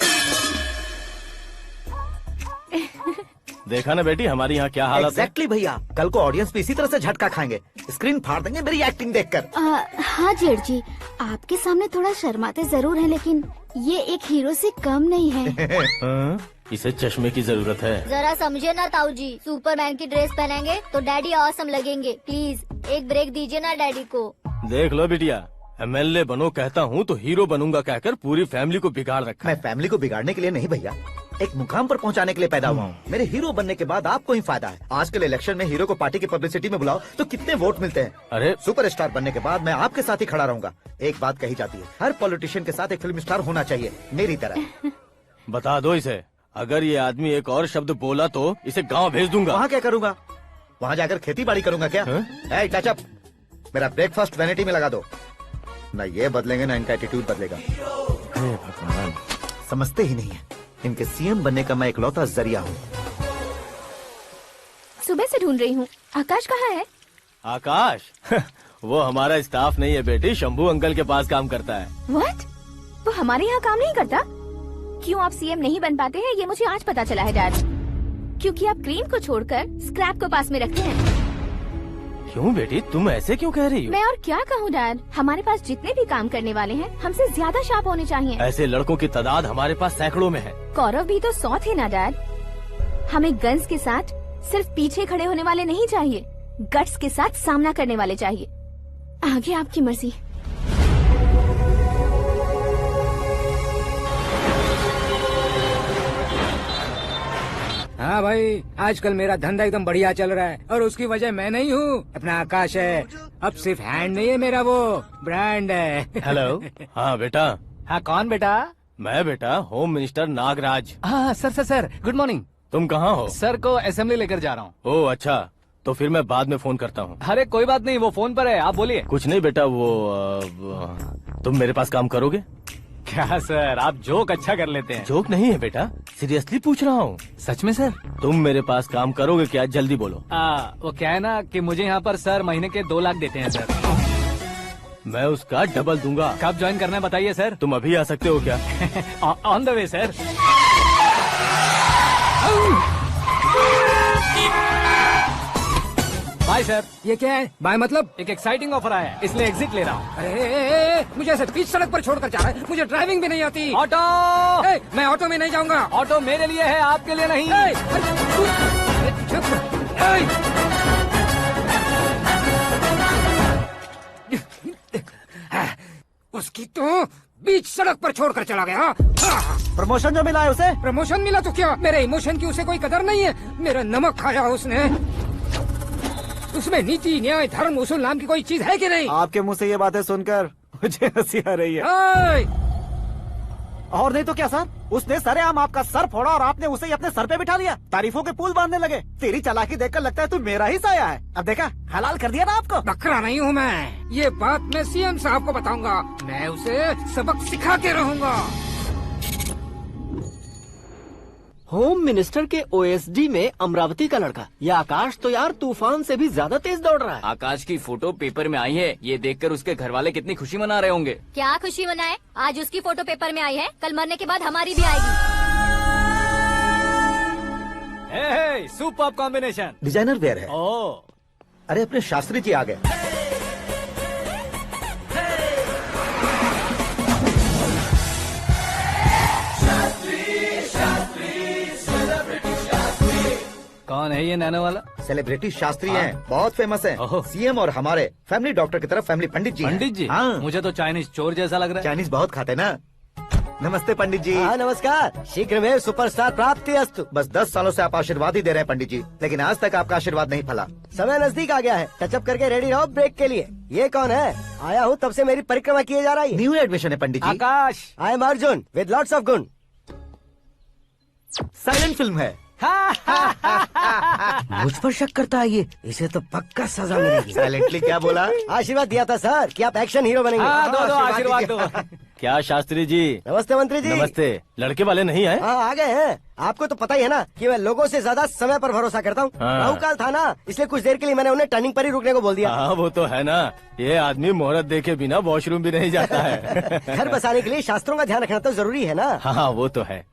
देखा ना बेटी हमारी यहाँ क्या हालत है।
एग्जैक्टली भैया, कल को ऑडियंस भी इसी तरह से झटका खाएंगे, स्क्रीन फाड़ देंगे मेरी एक्टिंग देखकर।
हाँ जेठ जी, आपके सामने थोड़ा शर्माते जरूर हैं, लेकिन ये एक हीरो से कम नहीं है।
इसे चश्मे की जरूरत है।
जरा समझे ना ताऊ जी, सुपरमैन की ड्रेस पहनेंगे तो डैडी ऑसम लगेंगे। प्लीज एक ब्रेक दीजिए ना डैडी को।
देख लो बिटिया, एमएलए बनो कहता हूँ तो हीरो बनूंगा कहकर पूरी फैमिली को बिगाड़ रखा।
मैं फैमिली को बिगाड़ने के लिए नहीं भैया, एक मुकाम पर पहुंचाने के लिए पैदा हुआ हूँ। मेरे हीरो बनने के बाद आपको ही फायदा है। आजकल इलेक्शन में हीरो को पार्टी की पब्लिसिटी में बुलाओ तो कितने वोट मिलते हैं।
अरे
सुपरस्टार बनने के बाद मैं आपके साथ ही खड़ा रहूंगा। एक बात कही जाती है, हर पॉलिटिशियन के साथ एक फिल्म स्टार होना चाहिए, मेरी तरह।
बता दो इसे, अगर ये आदमी एक और शब्द बोला तो इसे गाँव भेज दूंगा।
वहाँ क्या करूँगा? वहाँ जाकर खेती बाड़ी करूँगा क्या? टच अप, मेरा ब्रेकफास्ट वैनिटी में लगा दो। न ये बदलेंगे न इनका एटीट्यूड बदलेगा।
भगवान,
समझते ही नहीं है, इनके सीएम बनने का मैं इकलौता जरिया हूँ।
सुबह से ढूंढ रही हूँ, आकाश कहाँ है?
आकाश? वो हमारा स्टाफ नहीं है बेटी, शंभू अंकल के पास काम करता है।
व्हाट? वो हमारे यहाँ काम नहीं करता? क्यों आप सीएम नहीं बन पाते हैं ये मुझे आज पता चला है डैड। क्योंकि आप क्रीम को छोड़कर स्क्रैप को पास में रखते हैं।
क्यों बेटी, तुम ऐसे क्यों कह रही हो?
मैं और क्या कहूँ डैड, हमारे पास जितने भी काम करने वाले हैं हमसे ज्यादा शार्प होने चाहिए।
ऐसे लड़कों की तादाद हमारे पास सैकड़ों में है।
कौरव भी तो 100 थे ना डैड। हमें गन्स के साथ सिर्फ पीछे खड़े होने वाले नहीं चाहिए, गट्स के साथ सामना करने वाले चाहिए। आगे आपकी मर्जी।
हाँ भाई, आजकल मेरा धंधा एकदम बढ़िया चल रहा है और उसकी वजह मैं नहीं हूँ, अपना आकाश है। अब सिर्फ हैंड नहीं है मेरा, वो ब्रांड है।
हेलो। हाँ बेटा।
हाँ कौन बेटा?
मैं बेटा होम मिनिस्टर नागराज।
हाँ सर गुड मॉर्निंग।
तुम कहाँ हो?
सर को असेंबली लेकर जा रहा हूँ।
ओह अच्छा, तो फिर मैं बाद में फोन करता हूँ।
अरे कोई बात नहीं, वो फोन पर है, आप बोलिए।
कुछ नहीं बेटा, तुम मेरे पास काम करोगे?
क्या सर, आप जोक अच्छा कर लेते हैं।
जोक नहीं है बेटा, सीरियसली पूछ रहा हूँ।
सच में सर?
तुम मेरे पास काम करोगे क्या? जल्दी बोलो।
वो क्या है ना कि मुझे यहाँ पर सर महीने के 2 लाख देते हैं सर।
मैं उसका डबल दूंगा।
कब ज्वाइन करना है बताइए सर।
तुम अभी आ सकते हो क्या?
On the way sir. Bye sir.
ये क्या है? बाय मतलब?
एक एक्साइटिंग ऑफर आया है, इसलिए एग्जिट ले रहा हूँ।
अरे मुझे ऐसे बीच सड़क पर छोड़कर जा रहा है, मुझे ड्राइविंग भी नहीं आती।
ऑटो।
मैं ऑटो में नहीं जाऊंगा।
ऑटो मेरे लिए है, आपके लिए नहीं।
उसकी तो बीच सड़क पर छोड़कर चला गया।
प्रमोशन जो मिला है उसे?
प्रमोशन मिला तो क्या, मेरे इमोशन की उसे कोई कदर नहीं है। मेरा नमक खाया उसने। उसमें नीति न्याय धर्म उसूल नाम की कोई चीज है कि नहीं?
आपके मुंह से ये बातें सुनकर मुझे हंसी आ रही है। और नहीं तो क्या सर, उसने सरेआम आपका सर फोड़ा और आपने उसे ही अपने सर पे बिठा लिया। तारीफों के पुल बांधने लगे। तेरी चालाकी देखकर लगता है तू मेरा ही साया है। अब देखा, हलाल कर दिया ना आपको।
बकरा नहीं हूँ मैं, ये बात मैं सीएम साहब को बताऊंगा। मैं उसे सबक सिखा के रहूंगा।
होम मिनिस्टर के ओएसडी में अमरावती का लड़का, ये आकाश तो यार तूफान से भी ज्यादा तेज दौड़ रहा है।
आकाश की फोटो पेपर में आई है, ये देखकर उसके घर वाले कितनी खुशी मना रहे होंगे।
क्या खुशी मनाए? आज उसकी फोटो पेपर में आई है, कल मरने के बाद हमारी भी आएगी।
Superb combination.
डिजाइनर वेयर है।
ओह,
अरे अपने शास्त्री जी आ गए।
कौन है ये नैनो वाला?
सेलिब्रिटी शास्त्री हैं, बहुत फेमस हैं। सीएम और हमारे फैमिली डॉक्टर की तरफ फैमिली पंडित जी हैं।
पंडित जी?
हाँ।
मुझे तो चाइनीज चोर जैसा लग रहा है।
चाइनीज बहुत खाते ना। नमस्ते पंडित जी।
हाँ नमस्कार, शीघ्र में सुपरस्टार प्राप्ति अस्तु।
बस 10 सालों से आप आशीर्वाद ही दे रहे हैं पंडित जी, लेकिन आज तक आपका आशीर्वाद नहीं फला।
समय नजदीक आ गया है, टचअप करके रेडी रहो ब्रेक के लिए। ये कौन है? आया हूँ तब से मेरी परिक्रमा किए जा रही है।
न्यू एडमिशन है Pandit ji.
Akash.
I am Arjun with lots of गुण।
साइलेंट फिल्म है।
मुझ पर शक करता है ये, इसे तो पक्का सजा मिलेगी।
साइलेंटली क्या बोला?
आशीर्वाद दिया था सर कि आप एक्शन हीरो बनेंगे।
दो आशीर्वाद दो।
क्या शास्त्री जी?
नमस्ते मंत्री जी।
नमस्ते। लड़के वाले नहीं आए?
हाँ आ गए हैं। आपको तो पता ही है ना कि मैं लोगों से ज्यादा समय पर भरोसा करता हूँ।
हाँ।
राहु काल था ना, इसलिए कुछ देर के लिए मैंने उन्हें टर्निंग पर ही रुकने को बोल दिया।
हाँ वो तो है ना, ये आदमी मुहूर्त देखे बिना वॉशरूम भी नहीं जाता है।
घर बसाने के लिए शास्त्रों का ध्यान रखना तो जरूरी है ना।
हाँ वो तो है।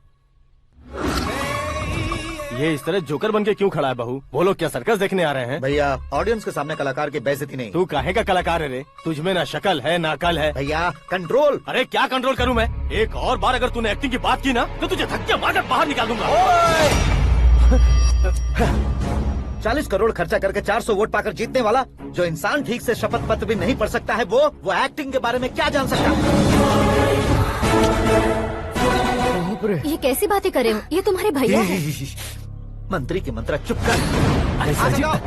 ये इस तरह जोकर बन के क्यों खड़ा है बहू? वो लोग क्या सर्कस देखने आ रहे हैं?
भैया ऑडियंस के सामने कलाकार की बेइज्जती नहीं।
तू काहे का कलाकार है रे? तुझमें ना शक्ल है ना अकल है।
भैया कंट्रोल।
अरे क्या कंट्रोल करूं मैं? एक और बार अगर तूने एक्टिंग की बात की ना तो तुझे धक्के मारकर बाहर निकाल दूंगा।
40 करोड़ खर्चा करके 400 वोट पाकर जीतने वाला, जो इंसान ठीक से शपथ पत्र भी नहीं पढ़ सकता है, वो एक्टिंग के बारे में क्या जान सकता है?
ये कैसी बातें कर रहे हो? ये तुम्हारे भैया हैं।
मंत्री की मंत्रा चुप कर। अरे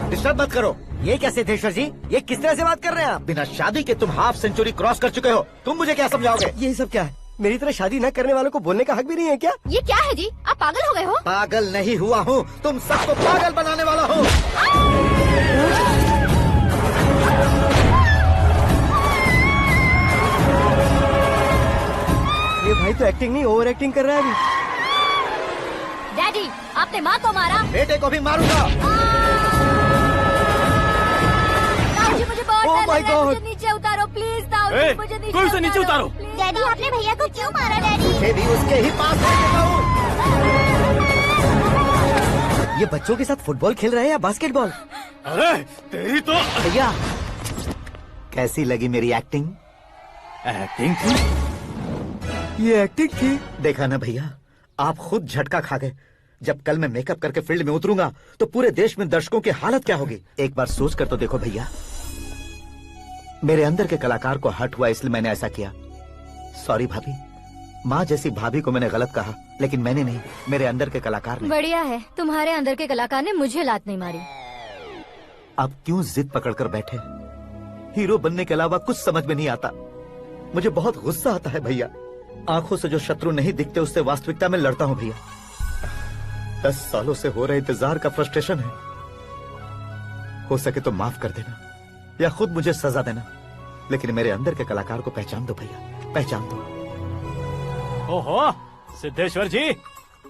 डिस्टर्ब मत करो।
ये क्या सिद्धेश्वर जी, ये किस तरह से बात कर रहे हैं आप?
बिना शादी के तुम हाफ सेंचुरी क्रॉस कर चुके हो, तुम मुझे क्या समझाओगे?
ये सब क्या है? मेरी तरह शादी न करने वालों को बोलने का हक भी नहीं है क्या?
ये क्या है जी, आप पागल हो गए हो?
पागल नहीं हुआ हूँ, तुम सबको पागल बनाने वाला हूँ।
ये भाई तो एक्टिंग नहीं ओवर एक्टिंग कर रहा है अभी।
डैडी, आपने माँ को मारा।
बेटे को भी मारूंगा।
ताऊजी मुझे बहुत
Oh
डर
my
लग रहा है,
God!
मुझे नीचे उतारो प्लीज। ताऊजी मुझे नीचे
उतारो।
डैडी, आपने भैया को क्यों मारा? डैडी
मुझे भी उसके ही पास लेके जाऊं।
ये बच्चों के साथ फुटबॉल खेल रहे हैं या बास्केटबॉल?
अरे तेरी तो
भैया कैसी लगी मेरी एक्टिंग?
एक्टिंग थी? ये एक्टिंग थी?
देखा ना भैया, आप खुद झटका खा गए। जब कल मैं मेकअप करके फील्ड में उतरूंगा तो पूरे देश में दर्शकों की हालत क्या होगी। एक बार सोच कर तो देखो भैया। मेरे अंदर के कलाकार को हर्ट हुआ इसलिए मैंने ऐसा किया। सॉरी भाभी। माँ जैसी भाभी को मैंने गलत कहा, लेकिन मैंने नहीं, मेरे अंदर के कलाकार ने।
बढ़िया है, तुम्हारे अंदर के कलाकार ने मुझे लात नहीं मारी।
आप क्यों जिद पकड़कर बैठे? हीरो बनने के अलावा कुछ समझ में नहीं आता। मुझे बहुत गुस्सा आता है भैया। आंखों से जो शत्रु नहीं दिखते उससे वास्तविकता में लड़ता हूँ भैया। 10 सालों से हो रहे इंतजार का फ्रस्ट्रेशन है। हो सके तो माफ कर देना या खुद मुझे सजा देना, लेकिन मेरे अंदर के कलाकार को पहचान दो भैया, पहचान दो।
ओहो सिद्धेश्वर जी,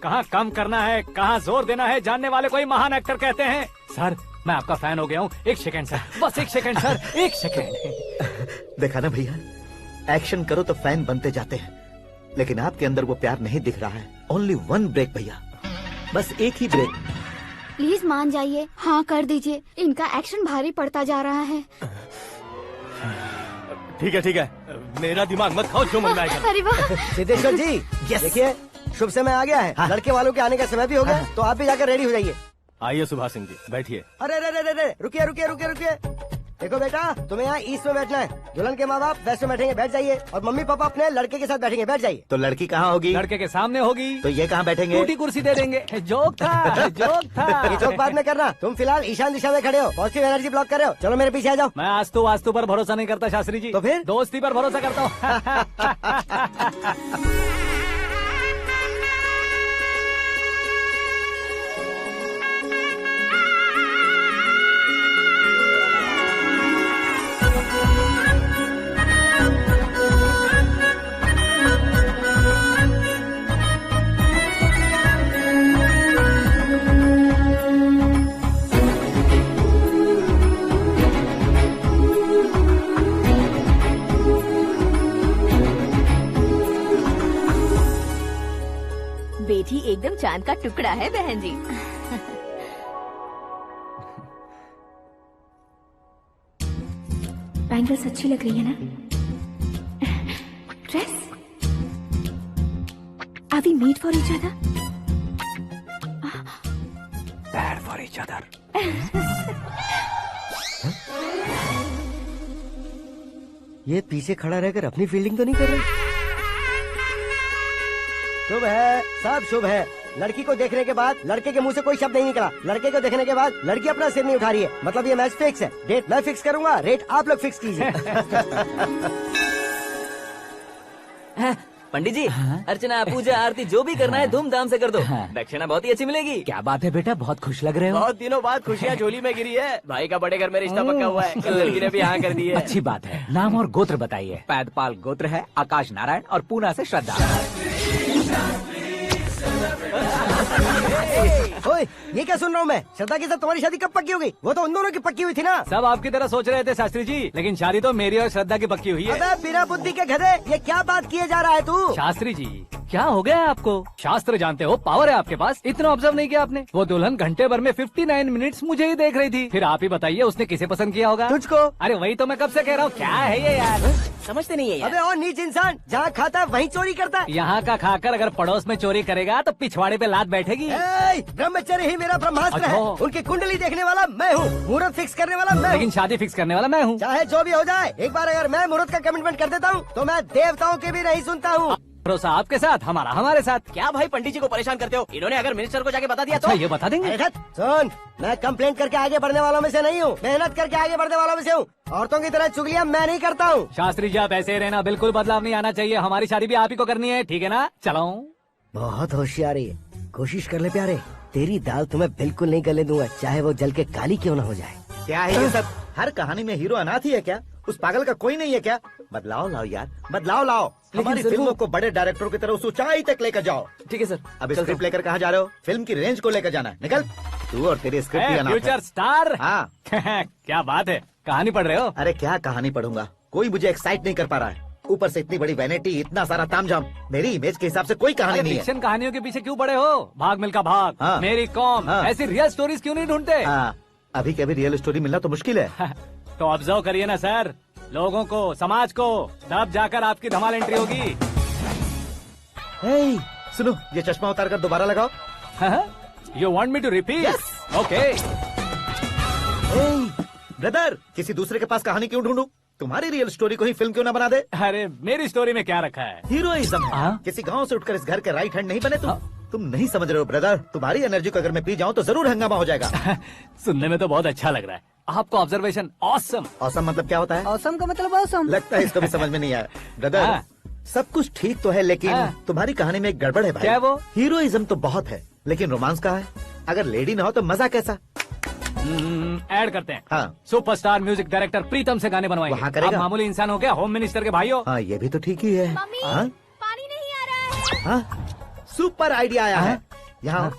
कहाँ कम करना है, कहाँ जोर देना है, जानने वाले को ही महान एक्टर कहते हैं। सर मैं आपका फैन हो गया हूँ। एक सेकंड सर, बस एक सेकंड सर, एक सेकंड।
देखा ना भैया, एक्शन करो तो फैन बनते जाते हैं, लेकिन आपके अंदर वो प्यार नहीं दिख रहा है। ओनली 1 ब्रेक भैया, बस एक ही ब्रेक।
प्लीज मान जाइए, हाँ कर दीजिए। इनका एक्शन भारी पड़ता जा रहा है।
ठीक है, मेरा दिमाग मत खाओ, जो मन में आएगा।
अरे वाह
सिद्धेश्वर जी, देखिए शुभ समय आ गया है।
हाँ।
लड़के वालों के आने का समय भी हो गया, तो आप भी जाकर रेडी हो जाइए।
आइए सुभाष सिंह जी, बैठिए।
अरे रुकिए। देखो बेटा, तुम्हें यहाँ ईस्ट में बैठना है। दुल्हन के माँ बाप वेस्ट में बैठेंगे, बैठ जाइए। और मम्मी पापा अपने लड़के के साथ बैठेंगे, बैठ जाइए।
तो लड़की कहाँ होगी?
लड़के के सामने होगी।
तो ये कहाँ बैठेंगे?
टूटी कुर्सी दे देंगे। जोक था, जोक था।
ये जोक बाद में करना। तुम फिलहाल ईशान दिशा में खड़े हो, पॉजिटिव एनर्जी ब्लॉक कर रहे हो। चलो मेरे पीछे आ जाओ।
मैं वास्तु पर भरोसा नहीं करता शास्त्री जी।
तो फिर?
दोस्ती पर भरोसा करता हूँ।
बेटी एकदम चांद का टुकड़ा है बहन जी। बैंगल्स अच्छी लग रही है ना? Dress? Are we made for each other?
Bad for each other.
ये पीछे खड़ा रहकर अपनी फील्डिंग तो नहीं कर रहा? शुभ है, सब शुभ है। लड़की को देखने के बाद लड़के के मुंह से कोई शब्द नहीं निकला। लड़के को देखने के बाद लड़की अपना सिर नहीं उठा रही है, मतलब ये मैच फिक्स है। डेट मैं फिक्स करूंगा, रेट आप लोग फिक्स कीजिए।
पंडित जी, अर्चना पूजा आरती जो भी करना है धूमधाम से कर दो। दक्षिणा बहुत ही अच्छी मिलेगी।
क्या बात है बेटा, बहुत खुश लग रहे हो।
बहुत दिनों बाद खुशियाँ झोली में गिरी है। भाई का बड़े घर में रिश्ता पक्का हुआ है, कल लड़की ने भी हाँ कर दी है।
अच्छी बात है। नाम और गोत्र बताइए। पैदपाल गोत्र है, आकाश नारायण, और पूना से श्रद्धा।
ओए, ये क्या सुन रहा हूँ मैं? श्रद्धा के साथ तुम्हारी शादी कब पक्की हो गई? वो तो उन दोनों की पक्की हुई थी ना।
सब आपकी तरह सोच रहे थे शास्त्री जी, लेकिन शादी तो मेरी और श्रद्धा की पक्की हुई है।
अबे बिना बुद्धि के गधे, ये क्या बात किए जा रहा है तू?
शास्त्री जी क्या हो गया है आपको? शास्त्र जानते हो, पावर है आपके पास। इतना ऑब्जर्व नहीं किया आपने? वो दुल्हन घंटे भर में 59 मिनट्स मुझे ही देख रही थी। फिर आप ही बताइए उसने किसे पसंद किया होगा?
तुझको।
अरे वही तो मैं कब से कह रहा हूँ, क्या है ये यार?
समझते नहीं है यार।
अबे और नीच इंसान, जहाँ खाता है वहीं चोरी करता है।
यहाँ का खाकर अगर पड़ोस में चोरी करेगा तो पिछवाड़े पे लात बैठेगी।
ब्रह्मचर्य ही मेरा ब्रह्मास्त्र है।
अच्छा।
उनकी कुंडली देखने वाला मैं हूँ, मुहूर्त फिक्स करने वाला मैं हूँ।
लेकिन शादी फिक्स करने वाला मैं हूँ।
चाहे जो भी हो जाए, एक बार अगर मैं मुहूर्त का कमिटमेंट कर देता हूँ तो मैं देवताओं के भी नहीं सुनता हूँ।
भरोसा आपके साथ, हमारा हमारे साथ।
क्या भाई पंडित जी को परेशान करते हो? इन्होंने अगर मिनिस्टर को जाके बता दिया
अच्छा,
तो
ये बता देंगे?
सुन, मैं कंप्लेंट करके आगे बढ़ने वालों में से नहीं हूँ, मेहनत करके आगे बढ़ने वालों में से हूँ। औरतों की तरह चुगलियाँ मैं नहीं करता हूँ।
शास्त्री जी आप ऐसे ही रहना, बिल्कुल बदलाव नहीं आना चाहिए। हमारी शादी भी आप ही को करनी है, ठीक है ना? चलो।
बहुत होशियारी है, कोशिश कर ले प्यारे। तेरी दाल तुम्हें बिल्कुल नहीं गलने दूंगा, चाहे वो जल के काली क्यों न हो जाए।
क्या है ये सब? हर कहानी में हीरो अनाथ ही है क्या? उस पागल का कोई नहीं है क्या? बदलाव लाओ यार, बदलाव लाओ। हमारी फिल्मों को बड़े डायरेक्टरों की तरह उस ऊंचाई तक लेकर जाओ।
ठीक है सर।
अब स्क्रिप्ट लेकर कहाँ जा रहे हो? फिल्म की रेंज को लेकर जाना है। निकल तू और तेरी स्क्रिप्ट भी अनाथ है।
Future star.
हाँ
क्या बात है, कहानी पढ़ रहे हो?
अरे क्या कहानी पढ़ूंगा, कोई मुझे एक्साइट नहीं कर पा रहा है। ऊपर से इतनी बड़ी वैनिटी, इतना सारा तामझाम। मेरी इमेज के हिसाब से कोई कहानी नहीं है।
फिक्शन कहानियों के पीछे क्यों पड़े हो? भाग मिल्खा भाग,
हाँ।
मेरी कॉम,
हाँ।
ऐसी रियल स्टोरीज क्यों नहीं ढूंढते?
अभी के अभी रियल स्टोरी मिलना तो मुश्किल है।
तो ऑब्जर्व करिए ना सर, लोगों को, समाज को, तब जाकर आपकी धमाल एंट्री होगी।
सुनो, ये चश्मा उतार कर दोबारा लगाओ।
You want me to repeat? Okay.
Brother, किसी दूसरे के पास कहानी क्यों ढूंढूं? तुम्हारी रियल स्टोरी को ही फिल्म क्यों ना बना दे?
अरे मेरी स्टोरी में क्या रखा है?
हीरोइज्म है। किसी गांव से उठकर इस घर के राइट हैंड नहीं बने तुम नहीं समझ रहे हो ब्रदर। तुम्हारी एनर्जी को अगर मैं पी जाऊं तो जरूर हंगामा हो जाएगा।
सुनने में तो बहुत अच्छा लग रहा है। आपका ऑब्जर्वेशन ऑसम।
ऑसम मतलब क्या होता है?
औसम का मतलब औसम।
लगता है इसको भी समझ में नहीं आया। ब्रदर, सब कुछ ठीक तो है, लेकिन तुम्हारी कहानी में एक गड़बड़ है भाई।
क्या वो?
हीरोइज्म तो बहुत है, लेकिन रोमांस कहाँ है? अगर लेडी ना हो तो मजा कैसा?
ऐड करते हैं। सुपरस्टार म्यूजिक डायरेक्टर प्रीतम से गाने बनवाएंगे।
वहाँ करेगा?
आप मामूली इंसान हो क्या? होम मिनिस्टर के भाई हो।
हाँ, ये भी तो ठीक ही है।
पानी नहीं आ रहा है।
सुपर आइडिया आया है। यहाँ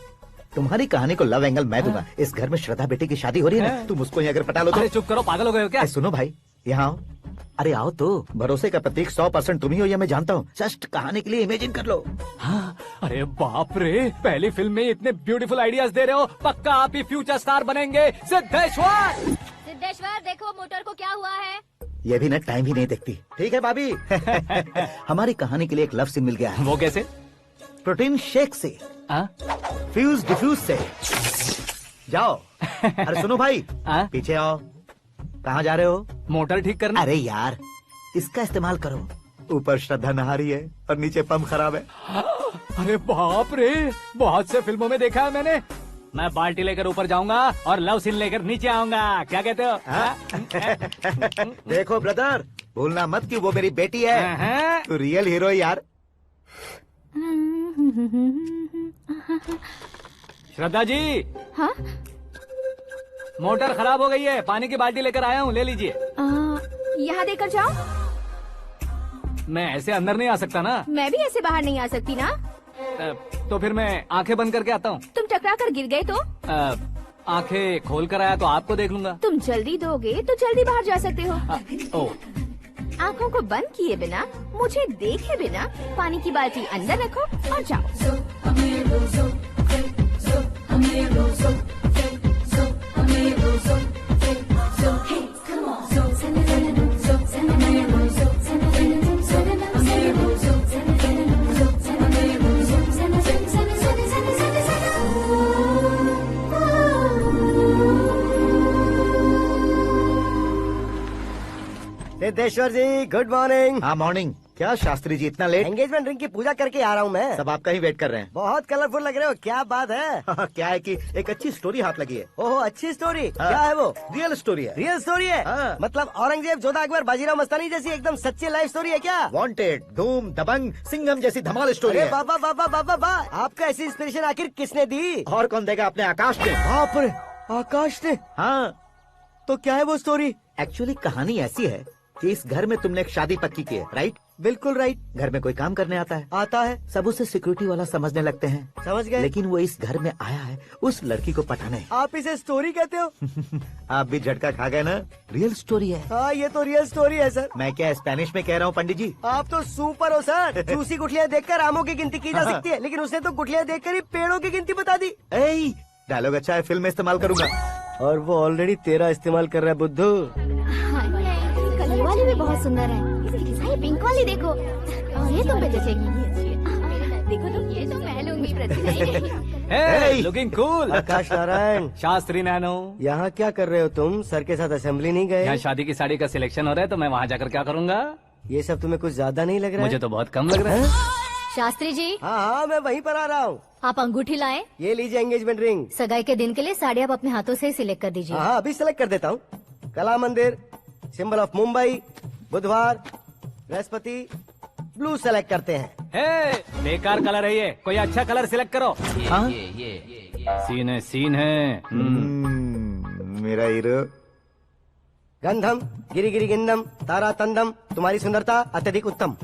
तुम्हारी कहानी को लव एंगल मैं दूंगा। इस घर में श्रद्धा बेटी की शादी हो रही है ना, तुम उसको ही अगर पटा लो तो।
अरे चुप करो, पागल हो गए हो क्या?
सुनो भाई, यहाँ आओ। अरे आओ तो, भरोसे का प्रतीक 100% तुम ही हो, ये मैं जानता हूँ। जस्ट कहानी के लिए इमेजिन कर लो।
हाँ, अरे बाप रे, पहली फिल्म में इतने ब्यूटीफुल आइडियाज दे रहे हो। पक्का आप ही फ्यूचर स्टार बनेंगे। सिद्धेश्वर,
सिद्धेश्वर देखो मोटर को क्या हुआ है।
ये भी ना टाइम ही नहीं देखती। ठीक है भाभी। हमारी कहानी के लिए एक लव सीन मिल गया है।
वो कैसे?
प्रोटीन शेक से, फ्यूज डिफ्यूज से। जाओ। अरे सुनो भाई, पीछे आओ। कहाँ जा रहे हो?
मोटर ठीक करना।
अरे यार, इसका इस्तेमाल करो। ऊपर श्रद्धा नहा रही है और नीचे पंप खराब है।
अरे बाप रे, बहुत से फिल्मों में देखा है मैंने। मैं बाल्टी लेकर ऊपर जाऊंगा और लव सीन लेकर नीचे आऊंगा। क्या कहते हो?
देखो ब्रदर, भूलना मत कि वो मेरी बेटी है। तू रियल हीरो यार।
श्रद्धा जी।
हाँ?
मोटर खराब हो गई है, पानी की बाल्टी लेकर आया हूँ, ले लीजिए।
यहाँ देकर जाओ।
मैं ऐसे अंदर नहीं आ सकता ना।
मैं भी ऐसे बाहर नहीं आ सकती ना।
तो फिर मैं आंखें बंद करके आता हूँ।
तुम टकरा कर गिर गए तो?
आंखें खोल कर आया तो आपको देख लूंगा।
तुम जल्दी दोगे तो जल्दी बाहर जा सकते हो। आँखों को बंद किए बिना, मुझे देखे बिना पानी की बाल्टी अंदर रखो और जाओ।
सिद्धेश्वर जी, गुड मॉर्निंग।
हाँ मॉर्निंग। क्या शास्त्री जी, इतना लेट?
एंगेजमेंट रिंग की पूजा करके आ रहा हूँ मैं।
सब आपका ही वेट कर रहे हैं।
बहुत कलरफुल लग रहे हो, क्या बात है?
क्या है कि एक अच्छी स्टोरी हाथ लगी है।
ओह, अच्छी स्टोरी। क्या है वो?
रियल स्टोरी है।
रियल स्टोरी है? मतलब औरंगजेब, जोधा अकबर, बाजीराव मस्तानी जैसी एकदम सच्ची लाइफ स्टोरी है क्या?
वांटेड, धूम, दबंग, सिंघम जैसी धमाल स्टोरी है।
बाबा बाबा बाबा बा, आपका ऐसी इंस्पिरेशन आखिर किसने दी?
और कौन देगा? अपने आकाश ने।
बाप रे, आकाश ने?
हाँ।
तो क्या है वो स्टोरी?
एक्चुअली कहानी ऐसी है कि इस घर में तुमने एक शादी पक्की की है, राइट?
बिल्कुल राइट।
घर में कोई काम करने आता है?
आता है।
सब उसे सिक्योरिटी वाला समझने लगते हैं।
समझ गए।
लेकिन वो इस घर में आया है उस लड़की को पटाने।
आप इसे स्टोरी कहते हो?
आप भी झटका खा गए ना। रियल स्टोरी है।
हाँ, ये तो रियल स्टोरी है सर।
मैं क्या स्पेनिश में कह रहा हूँ पंडित जी?
आप तो सुपर हो सर। चूसी गुठलियाँ देखकर आमों की गिनती की जा सकती है, लेकिन उसने तो गुठलियाँ देखकर ही पेड़ों की गिनती बता दी।
डायलॉग अच्छा है, फिल्म में इस्तेमाल करूंगा।
और वो ऑलरेडी तेरा इस्तेमाल कर रहा है बुद्धू।
कलर वाली भी बहुत सुंदर है। ये पिंक वाली देखो, ये तुम पे जचेगी। देखो तो, ये तो मैं लूंगी।
Looking cool.
Akash Narayan.
Shastri Nano.
यहाँ क्या कर रहे हो तुम? सर के साथ असेंबली नहीं गए?
यहाँ शादी की साड़ी का सिलेक्शन हो रहा है, तो मैं वहाँ जाकर क्या करूँगा?
ये सब तुम्हें कुछ ज्यादा नहीं लग रहा है?
मुझे तो बहुत कम लग रहा है।
शास्त्री जी।
हाँ, मैं वहीं पर आ रहा हूँ।
आप अंगूठी लाएं।
ये लीजिए एंगेजमेंट रिंग।
सगाई के दिन के लिए साड़ी आप अपने हाथों से ही सिलेक्ट कर दीजिए।
हाँ, अभी सिलेक्ट कर देता हूँ। कला मंदिर, सिंबल ऑफ मुंबई, बुधवार, बृहस्पति, ब्लू सेलेक्ट करते हैं।
बेकार कलर है ये, कोई अच्छा कलर सिलेक्ट करो। सीन है।
मेरा हीरो।
गंधम, गिरी गिरी गिंदम, तारा तंदम, तुम्हारी सुंदरता अत्यधिक उत्तम।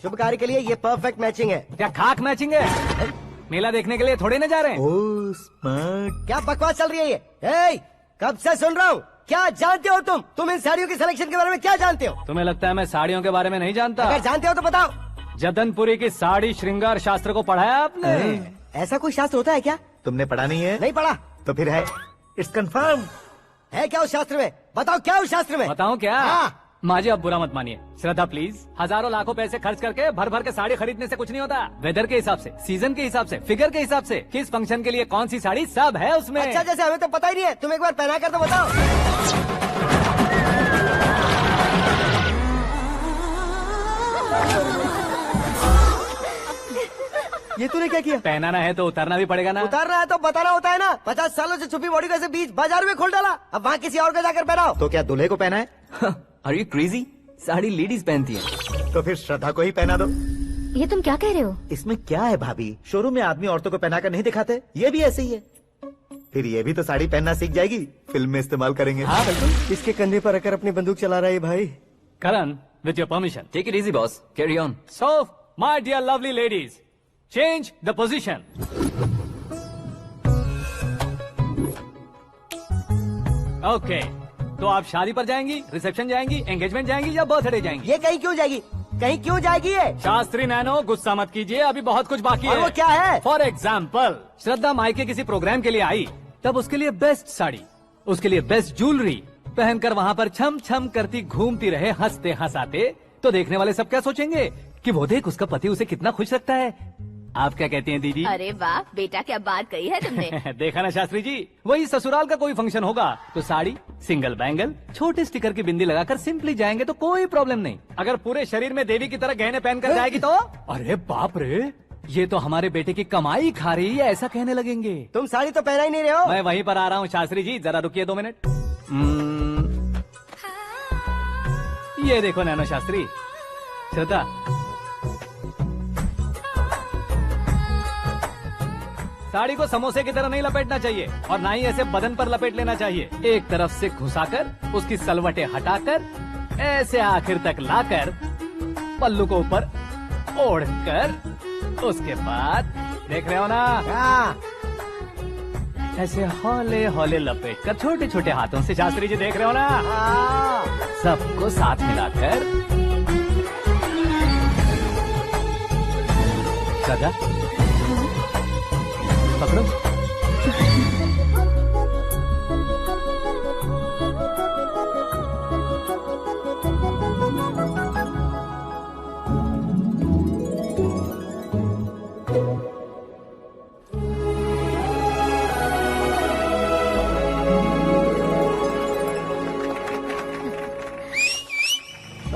शुभ कार्य के लिए ये परफेक्ट मैचिंग है।
क्या खाक मैचिंग है? मेला देखने के लिए थोड़े न जा रहे हैं।
Oh smart.
क्या बकवास चल रही है ये? कब से सुन रहा हूँ। क्या जानते हो तुम इन साड़ियों की सिलेक्शन के बारे में क्या जानते हो?
तुम्हें लगता है मैं साड़ियों के बारे में नहीं जानता?
अगर जानते हो तो बताओ।
जदनपुरी की साड़ी श्रृंगार शास्त्र को पढ़ा है आपने?
ऐसा कोई शास्त्र होता है क्या?
तुमने पढ़ा नहीं है?
नहीं पढ़ा।
तो फिर है, इट्स कंफर्म।
है क्या उस शास्त्र में? बताओ क्या उस शास्त्र में?
बताऊं क्या?
हाँ।
माजी आप बुरा मत मानिए। श्रद्धा प्लीज, हजारों लाखों पैसे खर्च करके भर भर के साड़ी खरीदने से कुछ नहीं होता। वेदर के हिसाब से, सीजन के हिसाब से, फिगर के हिसाब से, किस फंक्शन के लिए कौन सी साड़ी, सब है उसमें।
अच्छा, जैसे हमें तो पता ही नहीं है, तुम एक बार पहना कर तो बताओ। ये तूने क्या किया?
पहनाना है तो उतारना भी पड़ेगा ना।
उतारना है तो बताना होता है ना। 50 सालों से छुपी बॉडी को ऐसे बीच बाजार में खोल डाला, अब वहाँ किसी और को जाकर पहनाओ।
तो क्या दूल्हे को पहना है?
Are you crazy? Sari ladies पहनती है।
तो फिर श्रद्धा को ही पहना दो।
ये तुम क्या कह रहे हो?
इसमें क्या है भाभी, शोरूम में आदमी औरतों को पहनाकर नहीं दिखाते, ये भी ऐसे ही है। फिर ये भी तो साड़ी पहनना सीख जाएगी, फिल्म में इस्तेमाल करेंगे।
हाँ बिल्कुल। इसके कंधे पर रखकर अपनी बंदूक चला रहा है भाई।
Karan, with your permission,
take it easy boss, carry on.
So my dear lovely ladies, change the position. Okay, तो आप शादी पर जाएंगी, रिसेप्शन जाएंगी, एंगेजमेंट जाएंगी या बर्थडे जाएंगी?
ये कहीं क्यों जाएगी? कहीं क्यों जाएगी ये?
शास्त्री नैनो, गुस्सा मत कीजिए, अभी बहुत कुछ बाकी
और
है।
वो क्या है?
फॉर एग्जाम्पल, श्रद्धा मायके किसी प्रोग्राम के लिए आई, तब उसके लिए बेस्ट साड़ी, उसके लिए बेस्ट ज्वेलरी पहनकर वहाँ पर छम छम करती घूमती रहे हंसते हंसाते, तो देखने वाले सब क्या सोचेंगे कि वो देख उसका पति उसे कितना खुश रखता है। आप क्या कहती हैं दीदी?
अरे वाह बेटा, क्या बात कही है तुमने।
देखा ना शास्त्री जी, वही ससुराल का कोई फंक्शन होगा तो साड़ी, सिंगल बैंगल, छोटे स्टिकर की बिंदी लगाकर सिंपली जाएंगे तो कोई प्रॉब्लम नहीं। अगर पूरे शरीर में देवी की तरह गहने पहनकर जाएगी तो अरे बाप रे, ये तो हमारे बेटे की कमाई खा रही है, ऐसा कहने लगेंगे।
तुम साड़ी तो पहना ही नहीं रहे हो।
मैं वहीं पर आ रहा हूँ शास्त्री जी, जरा रुकिए 2 मिनट। ये देखो नैनो शास्त्री, श्रद्धा, साड़ी को समोसे की तरह नहीं लपेटना चाहिए और ना ही ऐसे बदन पर लपेट लेना चाहिए। एक तरफ से घुसाकर, उसकी सलवटें हटाकर, ऐसे आखिर तक लाकर, पल्लू को ऊपर ओढ़कर, उसके बाद देख रहे हो ना, ऐसे हौले हौले लपेट कर छोटे छोटे हाथों से, शास्त्री जी देख रहे हो ना, सबको साथ मिलाकर, श्रद्धा पकड़ो।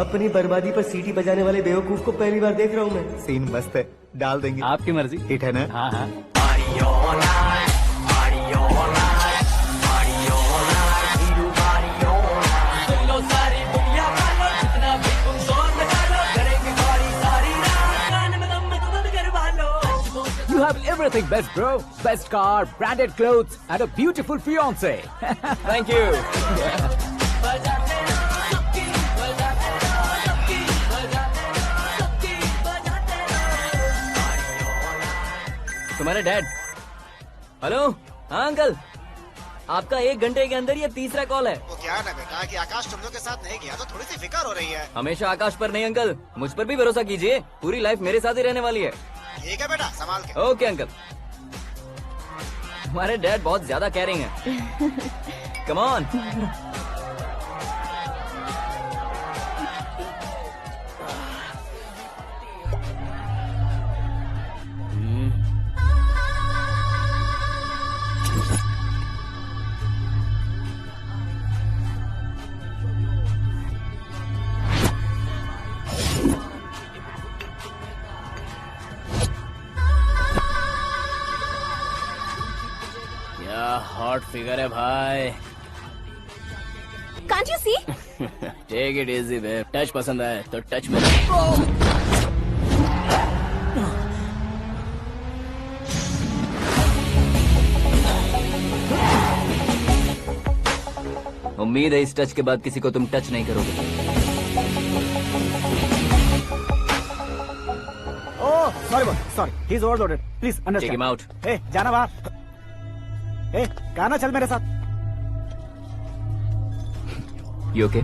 अपनी बर्बादी पर सीटी बजाने वाले बेवकूफ को पहली बार देख रहा हूँ मैं।
सीन मस्त है, डाल देंगे।
आपकी मर्जी।
हिट है ना?
हाँ हाँ।
You have everything best, bro. Best car, branded clothes, and a beautiful fiance.
Thank you. तुम्हारे डैड। हेलो, हाँ अंकल, आपका 1 घंटे के अंदर ये तीसरा कॉल है।
वो क्या है ना बेटा कि आकाश तुम लोग के साथ नहीं गया तो थोड़ी सी फिक्र हो रही है।
हमेशा आकाश पर नहीं अंकल, मुझ पर भी भरोसा कीजिए, पूरी लाइफ मेरे साथ ही रहने वाली है।
ठीक है बेटा, संभाल के।
Okay uncle. हमारे डैड बहुत ज्यादा केयरिंग है। Come on.
हॉट फिगर है भाई।
Can't you see?
Take it easy babe, touch पसंद आए तो टच में।
उम्मीद है इस टच के बाद किसी को तुम टच नहीं करोगे।
Oh sorry sorry, he is overloaded, please
take
understand.
Him out.
ए जाना बाहर। ए गाना चल मेरे साथ।
You okay?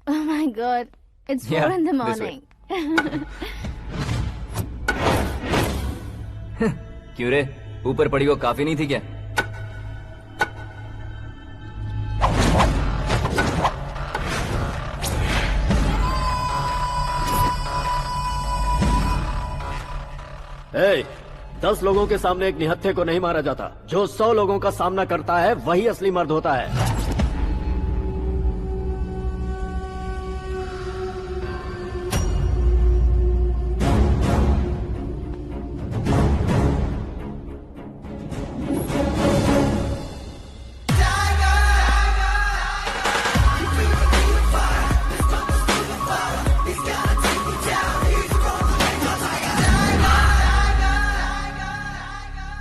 Oh my God, it's 4
Yeah,
in the
this way.
morning.
क्यों रे, ऊपर पड़ी वो काफी नहीं थी क्या?
ए, 10 लोगों के सामने एक निहत्थे को नहीं मारा जाता। जो 100 लोगों का सामना करता है वही असली मर्द होता है।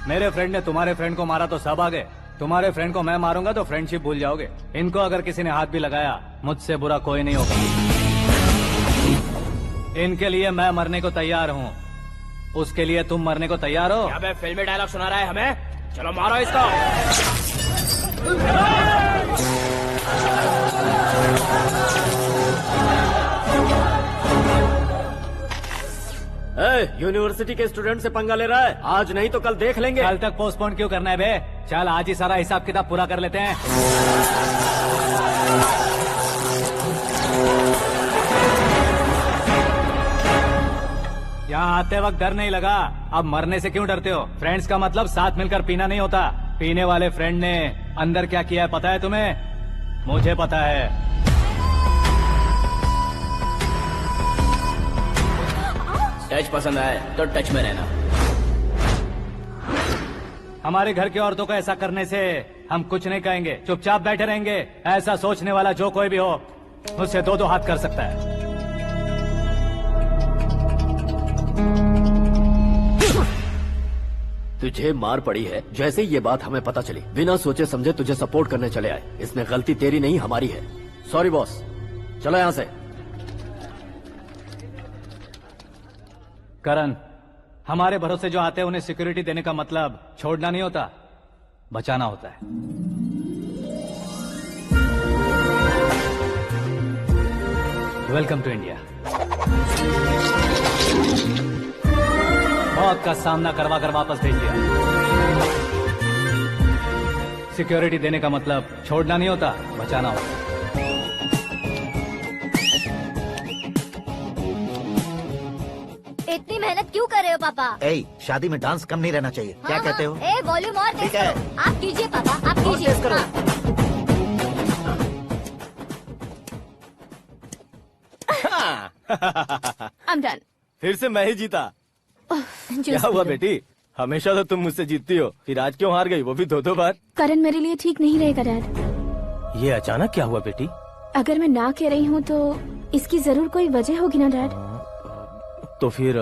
मेरे फ्रेंड ने तुम्हारे फ्रेंड को मारा तो सब आ गए, तुम्हारे फ्रेंड को मैं मारूंगा तो फ्रेंडशिप भूल जाओगे। इनको अगर किसी ने हाथ भी लगाया, मुझसे बुरा कोई नहीं होगा। इनके लिए मैं मरने को तैयार हूँ, उसके लिए तुम मरने को तैयार हो?
अबे फिल्मी डायलॉग सुना रहा है हमें? चलो मारो इसको।
यूनिवर्सिटी के स्टूडेंट से पंगा ले रहा है। आज नहीं तो कल देख लेंगे।
कल तक पोस्टपोन क्यों करना है बे? चल आज ही सारा हिसाब किताब पूरा कर लेते हैं। यहाँ आते वक्त डर नहीं लगा, अब मरने से क्यों डरते हो? फ्रेंड्स का मतलब साथ मिलकर पीना नहीं होता। पीने वाले फ्रेंड ने अंदर क्या किया है पता है तुम्हें? मुझे पता है।
टच पसंद आए तो टच में रहना।
हमारे घर की औरतों को ऐसा करने से हम कुछ नहीं कहेंगे, चुपचाप बैठे रहेंगे। ऐसा सोचने वाला जो कोई भी हो, उससे 2-2 हाथ कर सकता है।
तुझे मार पड़ी है, जैसे ये बात हमें पता चली बिना सोचे समझे तुझे सपोर्ट करने चले आए। इसमें गलती तेरी नहीं हमारी है। सॉरी बॉस, चलो यहाँ से।
करण, हमारे भरोसे जो आते हैं उन्हें सिक्योरिटी देने का मतलब छोड़ना नहीं होता, बचाना होता है। Welcome to India. मौत का सामना करवा कर वापस भेज दिया। सिक्योरिटी देने का मतलब छोड़ना नहीं होता, बचाना होता है।
इतनी मेहनत क्यों कर रहे हो पापा?
ए, शादी में डांस कम नहीं रहना चाहिए। क्या कहते हो?
ए वॉल्यूम और तेज
ठीक है।
करो। आप कीजिए पापा, आप कीजिए।
तेज करो।
I'm done.
फिर से मैं ही जीता। क्या हुआ बेटी? हमेशा तो तुम मुझसे जीतती हो, फिर आज क्यों हार गई, वो भी 2-2 बार?
करण मेरे लिए ठीक नहीं रहेगा डैड।
ये अचानक क्या हुआ बेटी?
अगर मैं ना कह रही हूँ तो इसकी जरूर कोई वजह होगी ना डैड।
तो फिर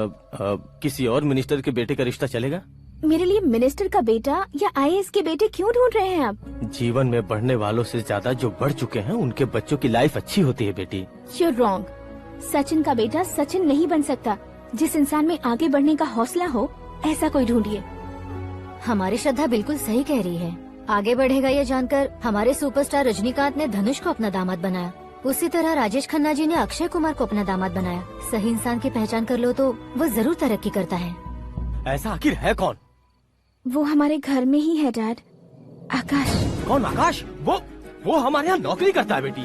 किसी और मिनिस्टर के बेटे का रिश्ता चलेगा?
मेरे लिए मिनिस्टर का बेटा या आईएएस के बेटे क्यों ढूंढ रहे हैं आप?
जीवन में बढ़ने वालों से ज्यादा जो बढ़ चुके हैं उनके बच्चों की लाइफ अच्छी होती है बेटी।
You're wrong. सचिन का बेटा सचिन नहीं बन सकता। जिस इंसान में आगे बढ़ने का हौसला हो, ऐसा कोई ढूंढिए।
हमारी श्रद्धा बिल्कुल सही कह रही है। आगे बढ़ेगा ये जानकर हमारे सुपरस्टार रजनीकांत ने धनुष को अपना दामाद बनाया। उसी तरह राजेश खन्ना जी ने अक्षय कुमार को अपना दामाद बनाया। सही इंसान की पहचान कर लो तो वो जरूर तरक्की करता है।
ऐसा आखिर है कौन?
वो हमारे घर में ही है डैड, आकाश।
कौन आकाश? वो हमारे यहाँ नौकरी करता है बेटी।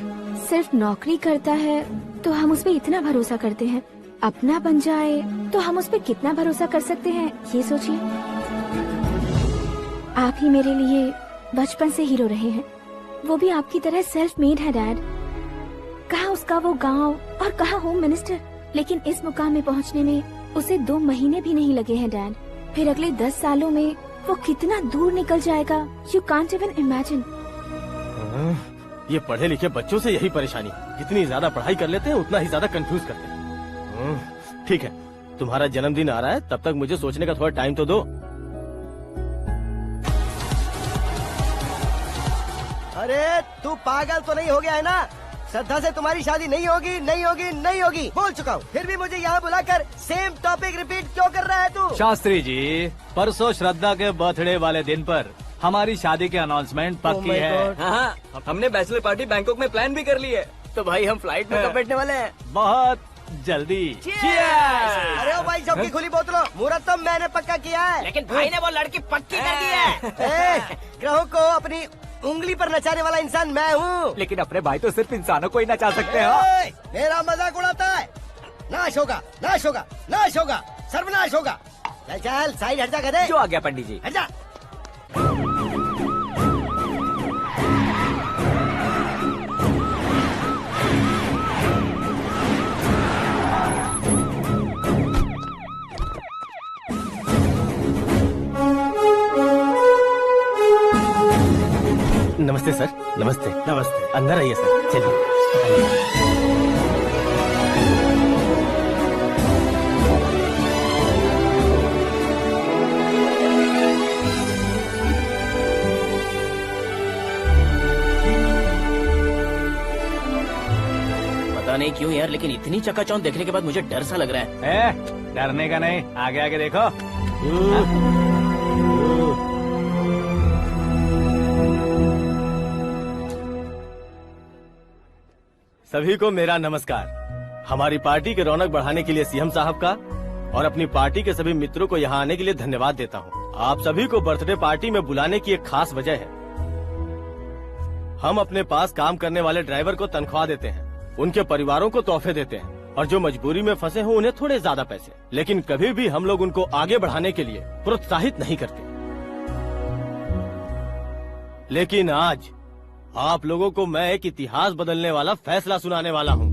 सिर्फ नौकरी करता है तो हम उस पर इतना भरोसा करते हैं, अपना बन जाए तो हम उस पर कितना भरोसा कर सकते हैं, ये सोचिए। आप ही मेरे लिए बचपन से हीरो रहे हैं, वो भी आपकी तरह सेल्फ मेड है डैड। कहाँ उसका वो गांव और कहाँ होम मिनिस्टर, लेकिन इस मुकाम में पहुँचने में उसे 2 महीने भी नहीं लगे हैं डैड। फिर अगले 10 सालों में वो कितना दूर निकल जाएगा, यू कांट इवन इमेजिन।
ये पढ़े लिखे बच्चों से यही परेशानी, जितनी ज्यादा पढ़ाई कर लेते हैं उतना ही ज्यादा कंफ्यूज करते हैं। ठीक है, तुम्हारा जन्मदिन आ रहा है, तब तक मुझे सोचने का थोड़ा टाइम तो दो।
अरे तू पागल तो नहीं हो गया है ना? श्रद्धा से तुम्हारी शादी नहीं होगी, नहीं होगी, नहीं होगी, बोल चुका हूँ। फिर भी मुझे यहाँ बुलाकर सेम टॉपिक रिपीट क्यों कर रहा है तू?
शास्त्री जी, परसों श्रद्धा के बर्थडे वाले दिन पर हमारी शादी की अनाउंसमेंट पक्की है।
हाँ, हमने बैचलर पार्टी बैंकॉक में प्लान भी कर ली है। तो भाई हम फ्लाइट में कब बैठने वाले हैं?
बहुत जल्दी।
अरे ओ भाई सबकी खुली बोतलों, मुहूर्त तो मैंने पक्का किया है।
लेकिन भाई ने वो लड़की पक्की कर दी है।
ग्रहों को अपनी उंगली पर नचाने वाला इंसान मैं हूँ।
लेकिन अपने भाई तो सिर्फ इंसानों को ही नचा सकते हैं।
मेरा मजाक उड़ाता है। नाश होगा, नाश होगा, नाश होगा, सर्वनाश होगा। चल चल साइड हट जा गधे।
जो आ गया पंडित जी।
हट जा।
नमस्ते सर। नमस्ते।
नमस्ते।
अंदर आइए सर, चलिए।
पता नहीं क्यों यार, लेकिन इतनी चकाचौंध देखने के बाद मुझे डर सा लग रहा है।
डरने का नहीं, आगे आगे देखो।
सभी को मेरा नमस्कार। हमारी पार्टी के रौनक बढ़ाने के लिए सीएम साहब का और अपनी पार्टी के सभी मित्रों को यहाँ आने के लिए धन्यवाद देता हूँ। आप सभी को बर्थडे पार्टी में बुलाने की एक खास वजह है। हम अपने पास काम करने वाले ड्राइवर को तनख्वाह देते हैं, उनके परिवारों को तोहफे देते हैं और जो मजबूरी में फंसे हो उन्हें थोड़े ज्यादा पैसे। लेकिन कभी भी हम लोग उनको आगे बढ़ाने के लिए प्रोत्साहित नहीं करते। लेकिन आज आप लोगों को मैं एक इतिहास बदलने वाला फैसला सुनाने वाला हूँ।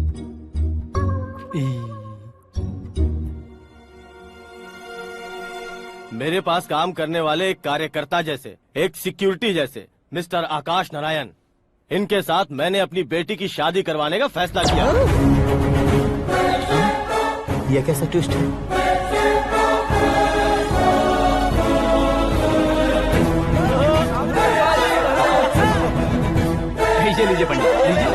मेरे पास काम करने वाले एक कार्यकर्ता जैसे, एक सिक्योरिटी जैसे मिस्टर आकाश नारायण, इनके साथ मैंने अपनी बेटी की शादी करवाने का फैसला किया।
यह कैसा ट्विस्ट है?
लीजिए पंडित, लीजिए।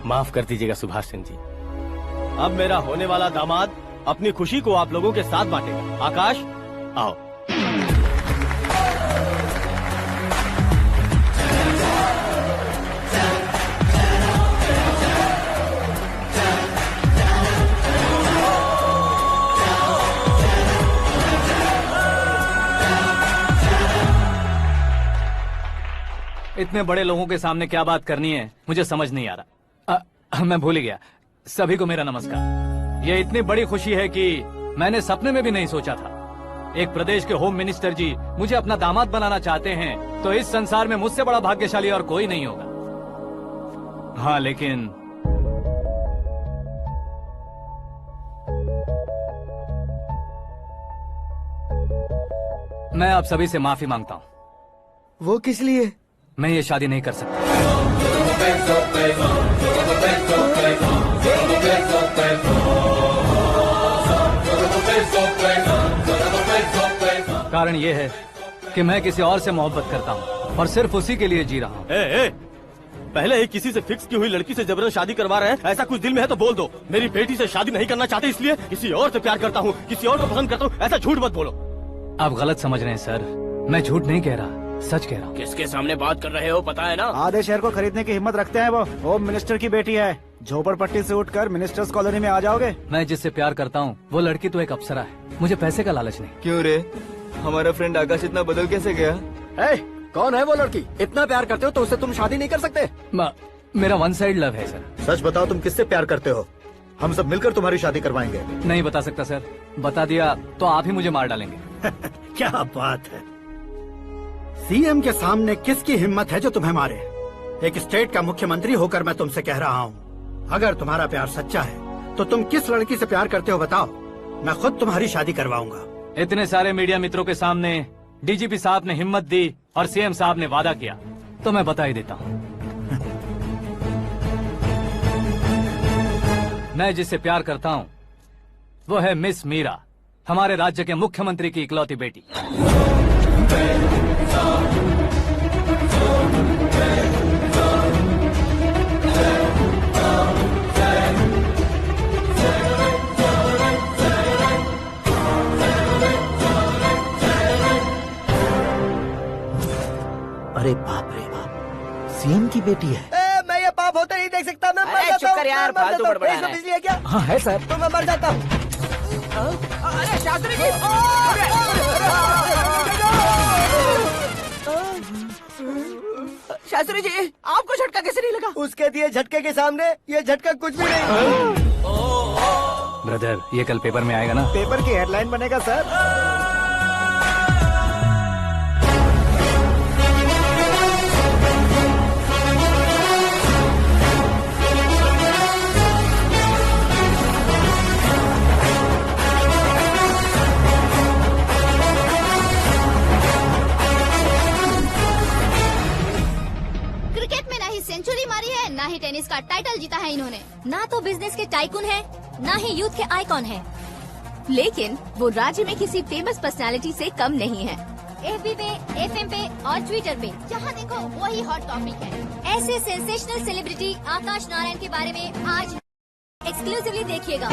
माफ कर दीजिएगा सुभाष सिंह जी। अब मेरा होने वाला दामाद अपनी खुशी को आप लोगों के साथ बांटेगा। आकाश, आओ।
इतने बड़े लोगों के सामने क्या बात करनी है मुझे समझ नहीं आ रहा। मैं भूल ही गया। सभी को मेरा नमस्कार। ये इतनी बड़ी खुशी है कि मैंने सपने में भी नहीं सोचा था। एक प्रदेश के होम मिनिस्टर जी मुझे अपना दामाद बनाना चाहते हैं तो इस संसार में मुझसे बड़ा भाग्यशाली और कोई नहीं होगा। हाँ, लेकिन मैं आप सभी से माफी मांगता हूँ।
वो किस लिए?
मैं ये शादी नहीं कर सकता। कारण ये है कि मैं किसी और से मोहब्बत करता हूँ और सिर्फ उसी के लिए जी रहा हूँ।
पहले ही किसी से फिक्स की हुई लड़की से जबरन शादी करवा रहे हैं। ऐसा कुछ दिल में है तो बोल दो। मेरी बेटी से शादी नहीं करना चाहते इसलिए किसी और से प्यार करता हूँ, किसी और को पसंद करता हूँ, ऐसा झूठ मत बोलो।
आप गलत समझ रहे हैं सर, मैं झूठ नहीं कह रहा, सच कह रहा हूँ।
किसके सामने बात कर रहे हो पता है ना?
आधे शहर को खरीदने की हिम्मत रखते हैं वो। होम मिनिस्टर की बेटी है। झोपड़पट्टी से उठकर मिनिस्टर्स कॉलोनी में आ जाओगे।
मैं जिससे प्यार करता हूँ वो लड़की तो एक अप्सरा है, मुझे पैसे का लालच नहीं।
क्यों रे, हमारा फ्रेंड आकाश इतना बदल कैसे गया?
कौन है वो लड़की? इतना प्यार करते हो तो उससे तुम शादी नहीं कर सकते?
मेरा वन साइड लव है सर।
सच बताओ, तुम किससे प्यार करते हो? हम सब मिलकर तुम्हारी शादी करवाएंगे।
नहीं बता सकता सर, बता दिया तो आप ही मुझे मार डालेंगे।
क्या बात है, सीएम के सामने किसकी हिम्मत है जो तुम्हें मारे? एक स्टेट का मुख्यमंत्री होकर मैं तुमसे कह रहा हूँ, अगर तुम्हारा प्यार सच्चा है तो तुम किस लड़की से प्यार करते हो बताओ, मैं खुद तुम्हारी शादी करवाऊंगा।
इतने सारे मीडिया मित्रों के सामने डीजीपी साहब ने हिम्मत दी और सीएम साहब ने वादा किया तो मैं बता ही देता हूँ। मैं जिससे प्यार करता हूँ वो है मिस मीरा, हमारे राज्य के मुख्यमंत्री की इकलौती बेटी।
अरे बाप रे बाप,
सीएम की बेटी है।
मैं ये पाप होते नहीं देख सकता। मैं मर जाता
चुप कर यार,
मैं मर
फालतू
जाता हूँ।
बड़बड़ा
इसमें
रहा है।
बिजली है क्या?
हाँ है सर।
तो मैं मर जाता हूँ।
अरे शास्त्री जी, शास्त्री जी, आपको झटका कैसे नहीं लगा?
उसके दिए झटके के सामने ये झटका कुछ भी नहीं।
ब्रदर, ये कल पेपर में आएगा ना?
पेपर की हेडलाइन बनेगा सर।
क्रिकेट में ना ही सेंचुरी मारी है, ना ही टेनिस का टाइटल जीता है इन्होंने।
ना तो बिजनेस के टाइकून है, ना ही यूथ के आइकॉन है।
लेकिन वो राज्य में किसी फेमस पर्सनालिटी से कम नहीं है।
एफबी पे, एफएम पे और ट्विटर पे
जहाँ देखो वही हॉट टॉपिक है।
ऐसे सेंसेशनल सेलिब्रिटी आकाश नारायण के बारे में आज एक्सक्लूसिवली देखिएगा।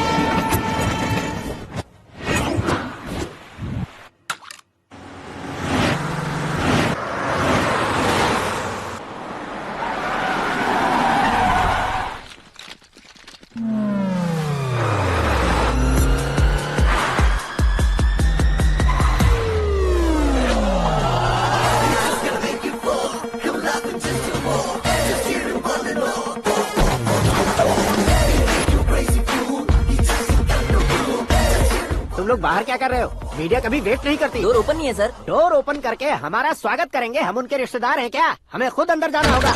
तुम लोग बाहर क्या कर रहे हो? मीडिया कभी वेट नहीं करती।
डोर ओपन नहीं है सर।
डोर ओपन करके हमारा स्वागत करेंगे। हम उनके रिश्तेदार हैं क्या? हमें खुद अंदर जाना होगा।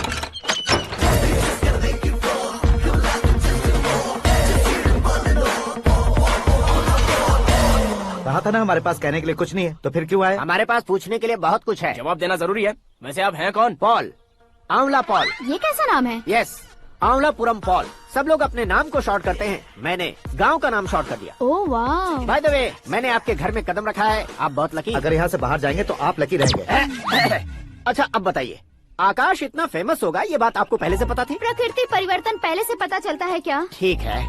कहा था ना हमारे पास कहने के लिए कुछ नहीं है, तो फिर क्यों आए?
हमारे पास पूछने के लिए बहुत कुछ है।
जवाब देना जरूरी है। वैसे आप हैं कौन?
पॉल, आंवला पॉल।
ये कैसा नाम है?
Yes, Aanwalapuram Paul. सब लोग अपने नाम को शॉर्ट करते हैं, मैंने गांव का नाम शॉर्ट कर दिया।
ओह वाह।
बाय द वे, मैंने आपके घर में कदम रखा है। आप बहुत लकी।
अगर यहाँ से बाहर जाएंगे तो आप लकी रहेंगे।
अच्छा अब बताइए, आकाश इतना फेमस होगा ये बात आपको पहले से पता थी?
प्रकृति परिवर्तन पहले से पता चलता है क्या?
ठीक है,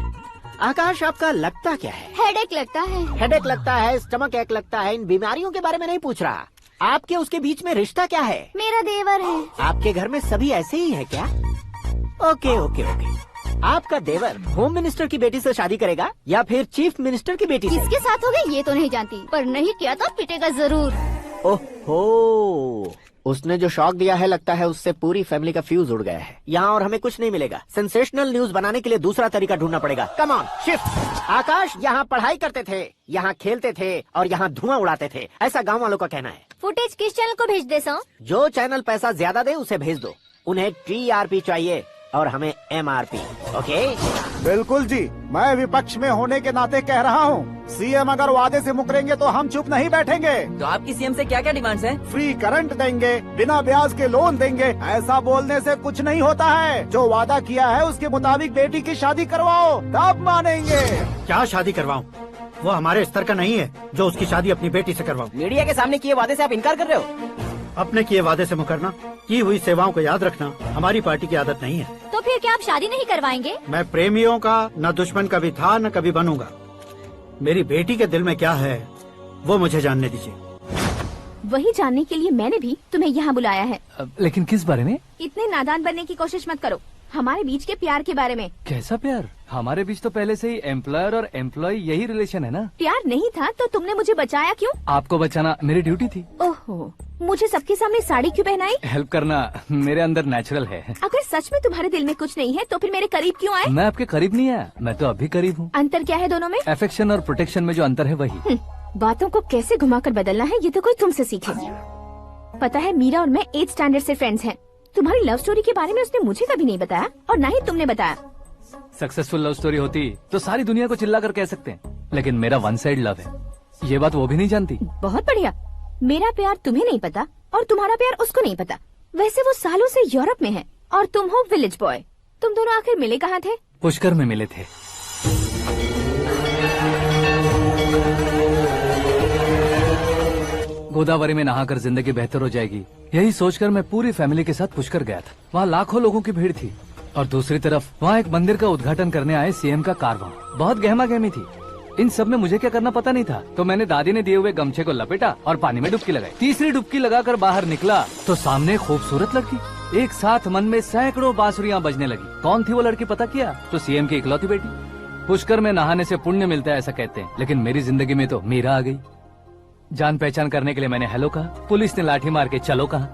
आकाश आपका लगता क्या है?
हेडेक लगता है।
हेडेक लगता है, स्टमक एक लगता है। इन बीमारियों के बारे में नहीं पूछ रहा। आपके उसके बीच में रिश्ता क्या है?
मेरा देवर है।
आपके घर में सभी ऐसे ही है क्या? Okay okay okay. आपका देवर होम मिनिस्टर की बेटी से शादी करेगा या फिर चीफ मिनिस्टर की बेटी से?
किसके साथ होगा ये तो नहीं जानती, पर नहीं किया तो पिटेगा जरूर।
ओहो, उसने जो शॉक दिया है लगता है उससे पूरी फैमिली का फ्यूज उड़ गया है। यहाँ और हमें कुछ नहीं मिलेगा। सेंसेशनल न्यूज बनाने के लिए दूसरा तरीका ढूंढना पड़ेगा। Come on shift. आकाश यहाँ पढ़ाई करते थे, यहाँ खेलते थे और यहाँ धुआं उड़ाते थे, ऐसा गाँव वालों का कहना है।
फुटेज किस चैनल को भेज दे सो?
जो चैनल पैसा ज्यादा दे उसे भेज दो। उन्हें TRP चाहिए और हमें MRP। ओके?
बिल्कुल जी, मैं विपक्ष में होने के नाते कह रहा हूँ, सीएम अगर वादे से मुकरेंगे तो हम चुप नहीं बैठेंगे।
तो आपकी सीएम से क्या क्या डिमांड्स हैं?
फ्री करंट देंगे, बिना ब्याज के लोन देंगे। ऐसा बोलने से कुछ नहीं होता है। जो वादा किया है उसके मुताबिक बेटी की शादी करवाओ, तब मानेंगे।
क्या शादी करवाऊं? वो हमारे स्तर का नहीं है जो उसकी शादी अपनी बेटी से करवाऊं।
मीडिया के सामने किए वादे से आप इनकार कर रहे हो?
अपने किए वादे से मुकरना, की हुई सेवाओं को याद रखना हमारी पार्टी की आदत नहीं है।
तो फिर क्या आप शादी नहीं करवाएंगे?
मैं प्रेमियों का न दुश्मन कभी था न कभी बनूंगा। मेरी बेटी के दिल में क्या है वो मुझे जानने दीजिए।
वही जानने के लिए मैंने भी तुम्हें यहाँ बुलाया है।
लेकिन किस बारे में?
इतने नादान बनने की कोशिश मत करो। हमारे बीच के प्यार के बारे में।
कैसा प्यार? हमारे बीच तो पहले से ही एम्प्लॉयर और एम्प्लॉय यही रिलेशन है ना।
प्यार नहीं था तो तुमने मुझे बचाया क्यों?
आपको बचाना मेरी ड्यूटी थी।
ओहो, मुझे सबके सामने साड़ी क्यों पहनाई?
हेल्प करना मेरे अंदर नेचुरल है।
अगर सच में तुम्हारे दिल में कुछ नहीं है तो फिर मेरे करीब क्यों आए?
मैं आपके करीब नहीं आया, मैं तो अभी करीब हूँ।
अंतर क्या है दोनों में?
अफेक्शन और प्रोटेक्शन में जो अंतर है वही।
बातों को कैसे घुमाकर बदलना है ये तो कोई तुमसे सीखे। पता है, मीरा और मैं 8th स्टैंडर्ड से फ्रेंड्स हैं। तुम्हारी लव स्टोरी के बारे में उसने मुझे कभी नहीं बताया और न ही तुमने बताया।
सक्सेसफुल लव स्टोरी होती तो सारी दुनिया को चिल्ला कर कह सकते हैं, लेकिन मेरा वन साइड लव है। ये बात वो भी नहीं जानती।
बहुत बढ़िया। मेरा प्यार तुम्हें नहीं पता और तुम्हारा प्यार उसको नहीं पता। वैसे वो सालों से यूरोप में है और तुम हो विलेज बॉय। तुम दोनों आखिर मिले कहाँ थे?
पुष्कर में मिले थे। गोदावरी में नहाकर जिंदगी बेहतर हो जाएगी, यही सोचकर मैं पूरी फैमिली के साथ पुष्कर गया था। वहाँ लाखों लोगों की भीड़ थी और दूसरी तरफ वहाँ एक मंदिर का उद्घाटन करने आए सीएम का कारवां। बहुत गहमा गहमी थी। इन सब में मुझे क्या करना पता नहीं था, तो मैंने दादी ने दिए हुए गमछे को लपेटा और पानी में डुबकी लगाई। तीसरी डुबकी लगाकर बाहर निकला तो सामने खूबसूरत लड़की। एक साथ मन में सैकड़ों बांसुरियां बजने लगी। कौन थी वो लड़की पता किया? तो सीएम की इकलौती बेटी। पुष्कर में नहाने से पुण्य मिलता है ऐसा कहते हैं, लेकिन मेरी जिंदगी में तो मीरा आ गई। जान पहचान करने के लिए मैंने हेलो कहा, पुलिस ने लाठी मार के चलो कहा।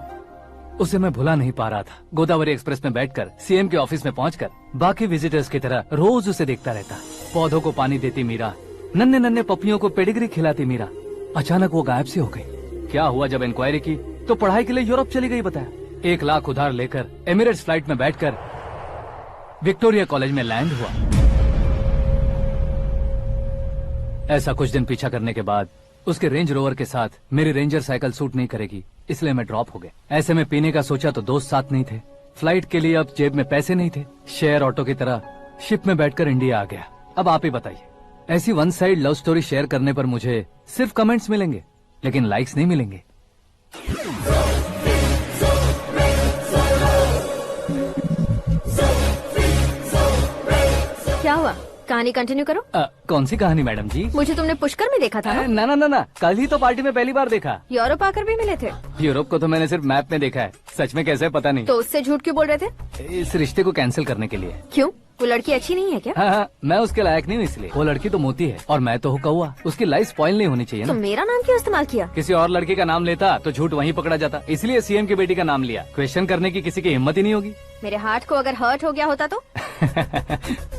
उसे मैं भुला नहीं पा रहा था। गोदावरी एक्सप्रेस में बैठकर सीएम के ऑफिस में पहुंचकर बाकी विजिटर्स की तरह रोज उसे देखता रहता। पौधों को पानी देती मीरा, नन्हे नन्हे पपियों को पेडिग्री खिलाती मीरा। अचानक वो गायब सी हो गई। क्या हुआ? जब इंक्वायरी की तो पढ़ाई के लिए यूरोप चली गई बताया। 1 लाख उधार लेकर एमिरेट्स फ्लाइट में बैठकर विक्टोरिया कॉलेज में लैंड हुआ। ऐसा कुछ दिन पीछा करने के बाद उसके रेंज रोवर के साथ मेरी रेंजर साइकिल सूट नहीं करेगी, इसलिए मैं ड्रॉप हो गया। ऐसे में पीने का सोचा तो दोस्त साथ नहीं थे। फ्लाइट के लिए अब जेब में पैसे नहीं थे। शेयर ऑटो की तरह शिप में बैठकर इंडिया आ गया। अब आप ही बताइए, ऐसी one side love story share करने पर मुझे सिर्फ कमेंट्स मिलेंगे, लेकिन लाइक्स नहीं मिलेंगे।
क्या हुआ? कहानी कंटिन्यू करो।
कौन सी कहानी मैडम जी?
मुझे तुमने पुष्कर में देखा था ना?
ना, कल ही तो पार्टी में पहली बार देखा।
यूरोप आकर भी मिले थे?
यूरोप को तो मैंने सिर्फ मैप में देखा है, सच में कैसे पता नहीं।
तो उससे झूठ क्यों बोल रहे थे?
इस रिश्ते को कैंसिल करने के लिए।
क्यों? वो लड़की अच्छी नहीं है क्या?
हाँ, मैं उसके लायक नहीं हूँ इसलिए। वो लड़की तो मोती है और मैं तो हूँ कौवा। उसकी लाइफ स्पॉइल नहीं होनी चाहिए ना।
तो मेरा नाम क्यों इस्तेमाल किया?
किसी और लड़की का नाम लेता तो झूठ वहीं पकड़ा जाता, इसलिए सीएम की बेटी का नाम लिया। क्वेश्चन करने की किसी की हिम्मत ही नहीं होगी।
मेरे हार्ट को अगर हर्ट हो गया होता तो?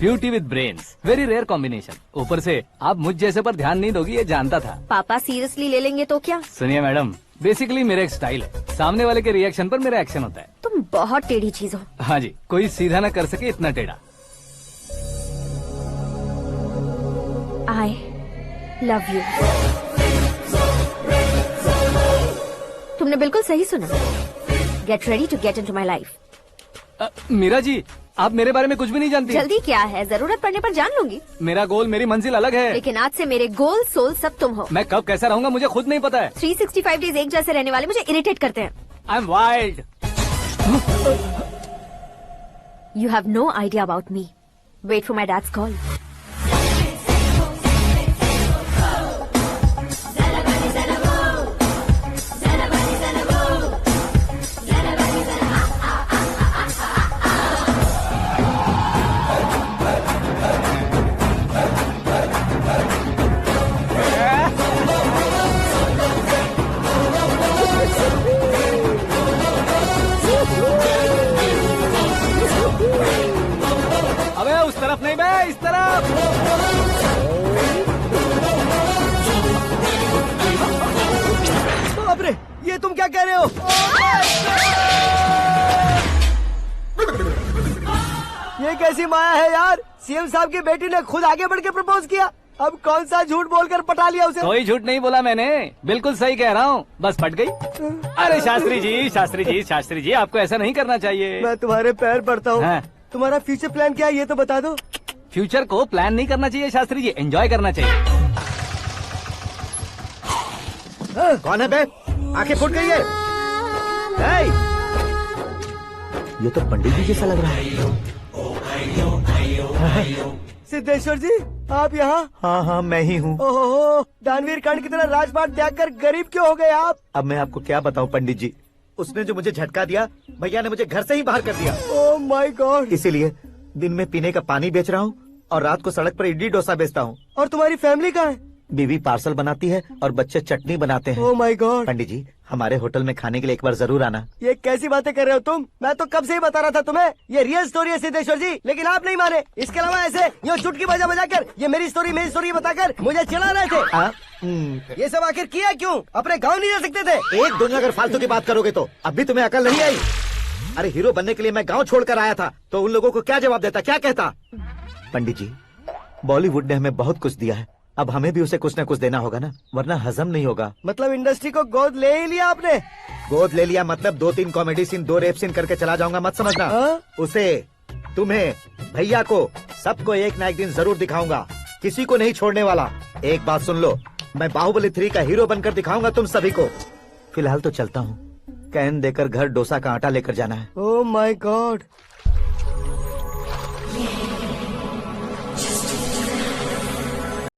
Beauty with brains, very rare combination. ऊपर से आप मुझ जैसे पर ध्यान नहीं दोगी ये जानता था।
पापा सीरियसली ले लेंगे तो क्या?
सुनिए मैडम, बेसिकली मेरा एक स्टाइल है, सामने वाले के रिएक्शन पर मेरा एक्शन होता है।
तुम बहुत टेढ़ी चीज हो।
हाँ जी, कोई सीधा न कर सके इतना टेढ़ा।
I love you। तुमने बिल्कुल सही सुना। Get ready to get into my life।
Meera ji, आप मेरे बारे में कुछ भी नहीं जानती।
जल्दी क्या है, जरूरत पड़ने पर जान लूंगी।
मेरा गोल, मेरी मंजिल अलग है।
लेकिन आज से मेरे गोल सोल सब तुम हो।
मैं कब कैसा रहूंगा मुझे खुद नहीं पता है।
365 डेज एक जैसे रहने वाले मुझे इरिटेट करते हैं।
I am wild.
You have no idea about me। Wait for my dad's call।
अबे उस तरफ नहीं बे, इस तरफ।
बाप रे, ये तुम क्या कह रहे हो? ये कैसी माया है यार? सीएम साहब की बेटी ने खुद आगे बढ़ के प्रपोज किया। अब कौन सा झूठ बोलकर पटा लिया उसे?
कोई झूठ नहीं बोला मैंने, बिल्कुल सही कह रहा हूँ, बस फट गई। अरे शास्त्री जी, आपको ऐसा नहीं करना चाहिए।
मैं तुम्हारे पैर पड़ता हूँ।
हाँ।
तुम्हारा फ्यूचर प्लान क्या है ये तो बता दो।
फ्यूचर को प्लान नहीं करना चाहिए शास्त्री जी, एंजॉय करना चाहिए।
कौन है बे? आंखें फूट गई है। ये तो पंडित जी जैसा लग रहा है।
सिद्धेश्वर जी, आप यहाँ?
हाँ, मैं ही हूँ।
ओहो, दानवीर कर्ण की तरह राजपाट त्याग कर गरीब क्यों हो गए आप?
अब मैं आपको क्या बताऊँ पंडित जी, उसने जो मुझे झटका दिया, भैया ने मुझे घर से ही बाहर कर दिया।
Oh my God.
इसीलिए दिन में पीने का पानी बेच रहा हूँ और रात को सड़क पर इडली डोसा बेचता हूँ।
और तुम्हारी फैमिली कहाँ है?
बीवी पार्सल बनाती है और बच्चे चटनी बनाते हैं।
Oh my God.
पंडित जी, हमारे होटल में खाने के लिए एक बार जरूर आना।
ये कैसी बातें कर रहे हो तुम? मैं तो कब से ही बता रहा था तुम्हें, ये रियल स्टोरी है सिद्धेश्वर जी, लेकिन आप नहीं माने। इसके अलावा ऐसे यूँ चुटकी बजा कर ये मेरी स्टोरी बताकर मुझे चिढ़ा रहे थे। ये सब आखिर किया क्यों? अपने गाँव नहीं जा सकते थे?
एक दिन अगर फालतू की बात करोगे तो अब भी तुम्हें अकल नहीं आई। अरे हीरो बनने के लिए मैं गाँव छोड़कर आया था, तो उन लोगों को क्या जवाब देता, क्या कहता? पंडित जी, बॉलीवुड ने हमें बहुत कुछ दिया है, अब हमें भी उसे कुछ न कुछ देना होगा ना, वरना हजम नहीं होगा।
मतलब इंडस्ट्री को गोद ले ही लिया आपने?
गोद ले लिया मतलब 2-3 कॉमेडी सीन, 2 रेप सीन करके चला जाऊंगा मत समझना। उसे, तुम्हें, भैया को, सबको एक ना एक दिन जरूर दिखाऊंगा, किसी को नहीं छोड़ने वाला। एक बात सुन लो, मैं बाहुबली 3 का हीरो बनकर दिखाऊंगा तुम सभी को। फिलहाल तो चलता हूँ, कैन देकर घर डोसा का आटा लेकर जाना है।
Oh my God.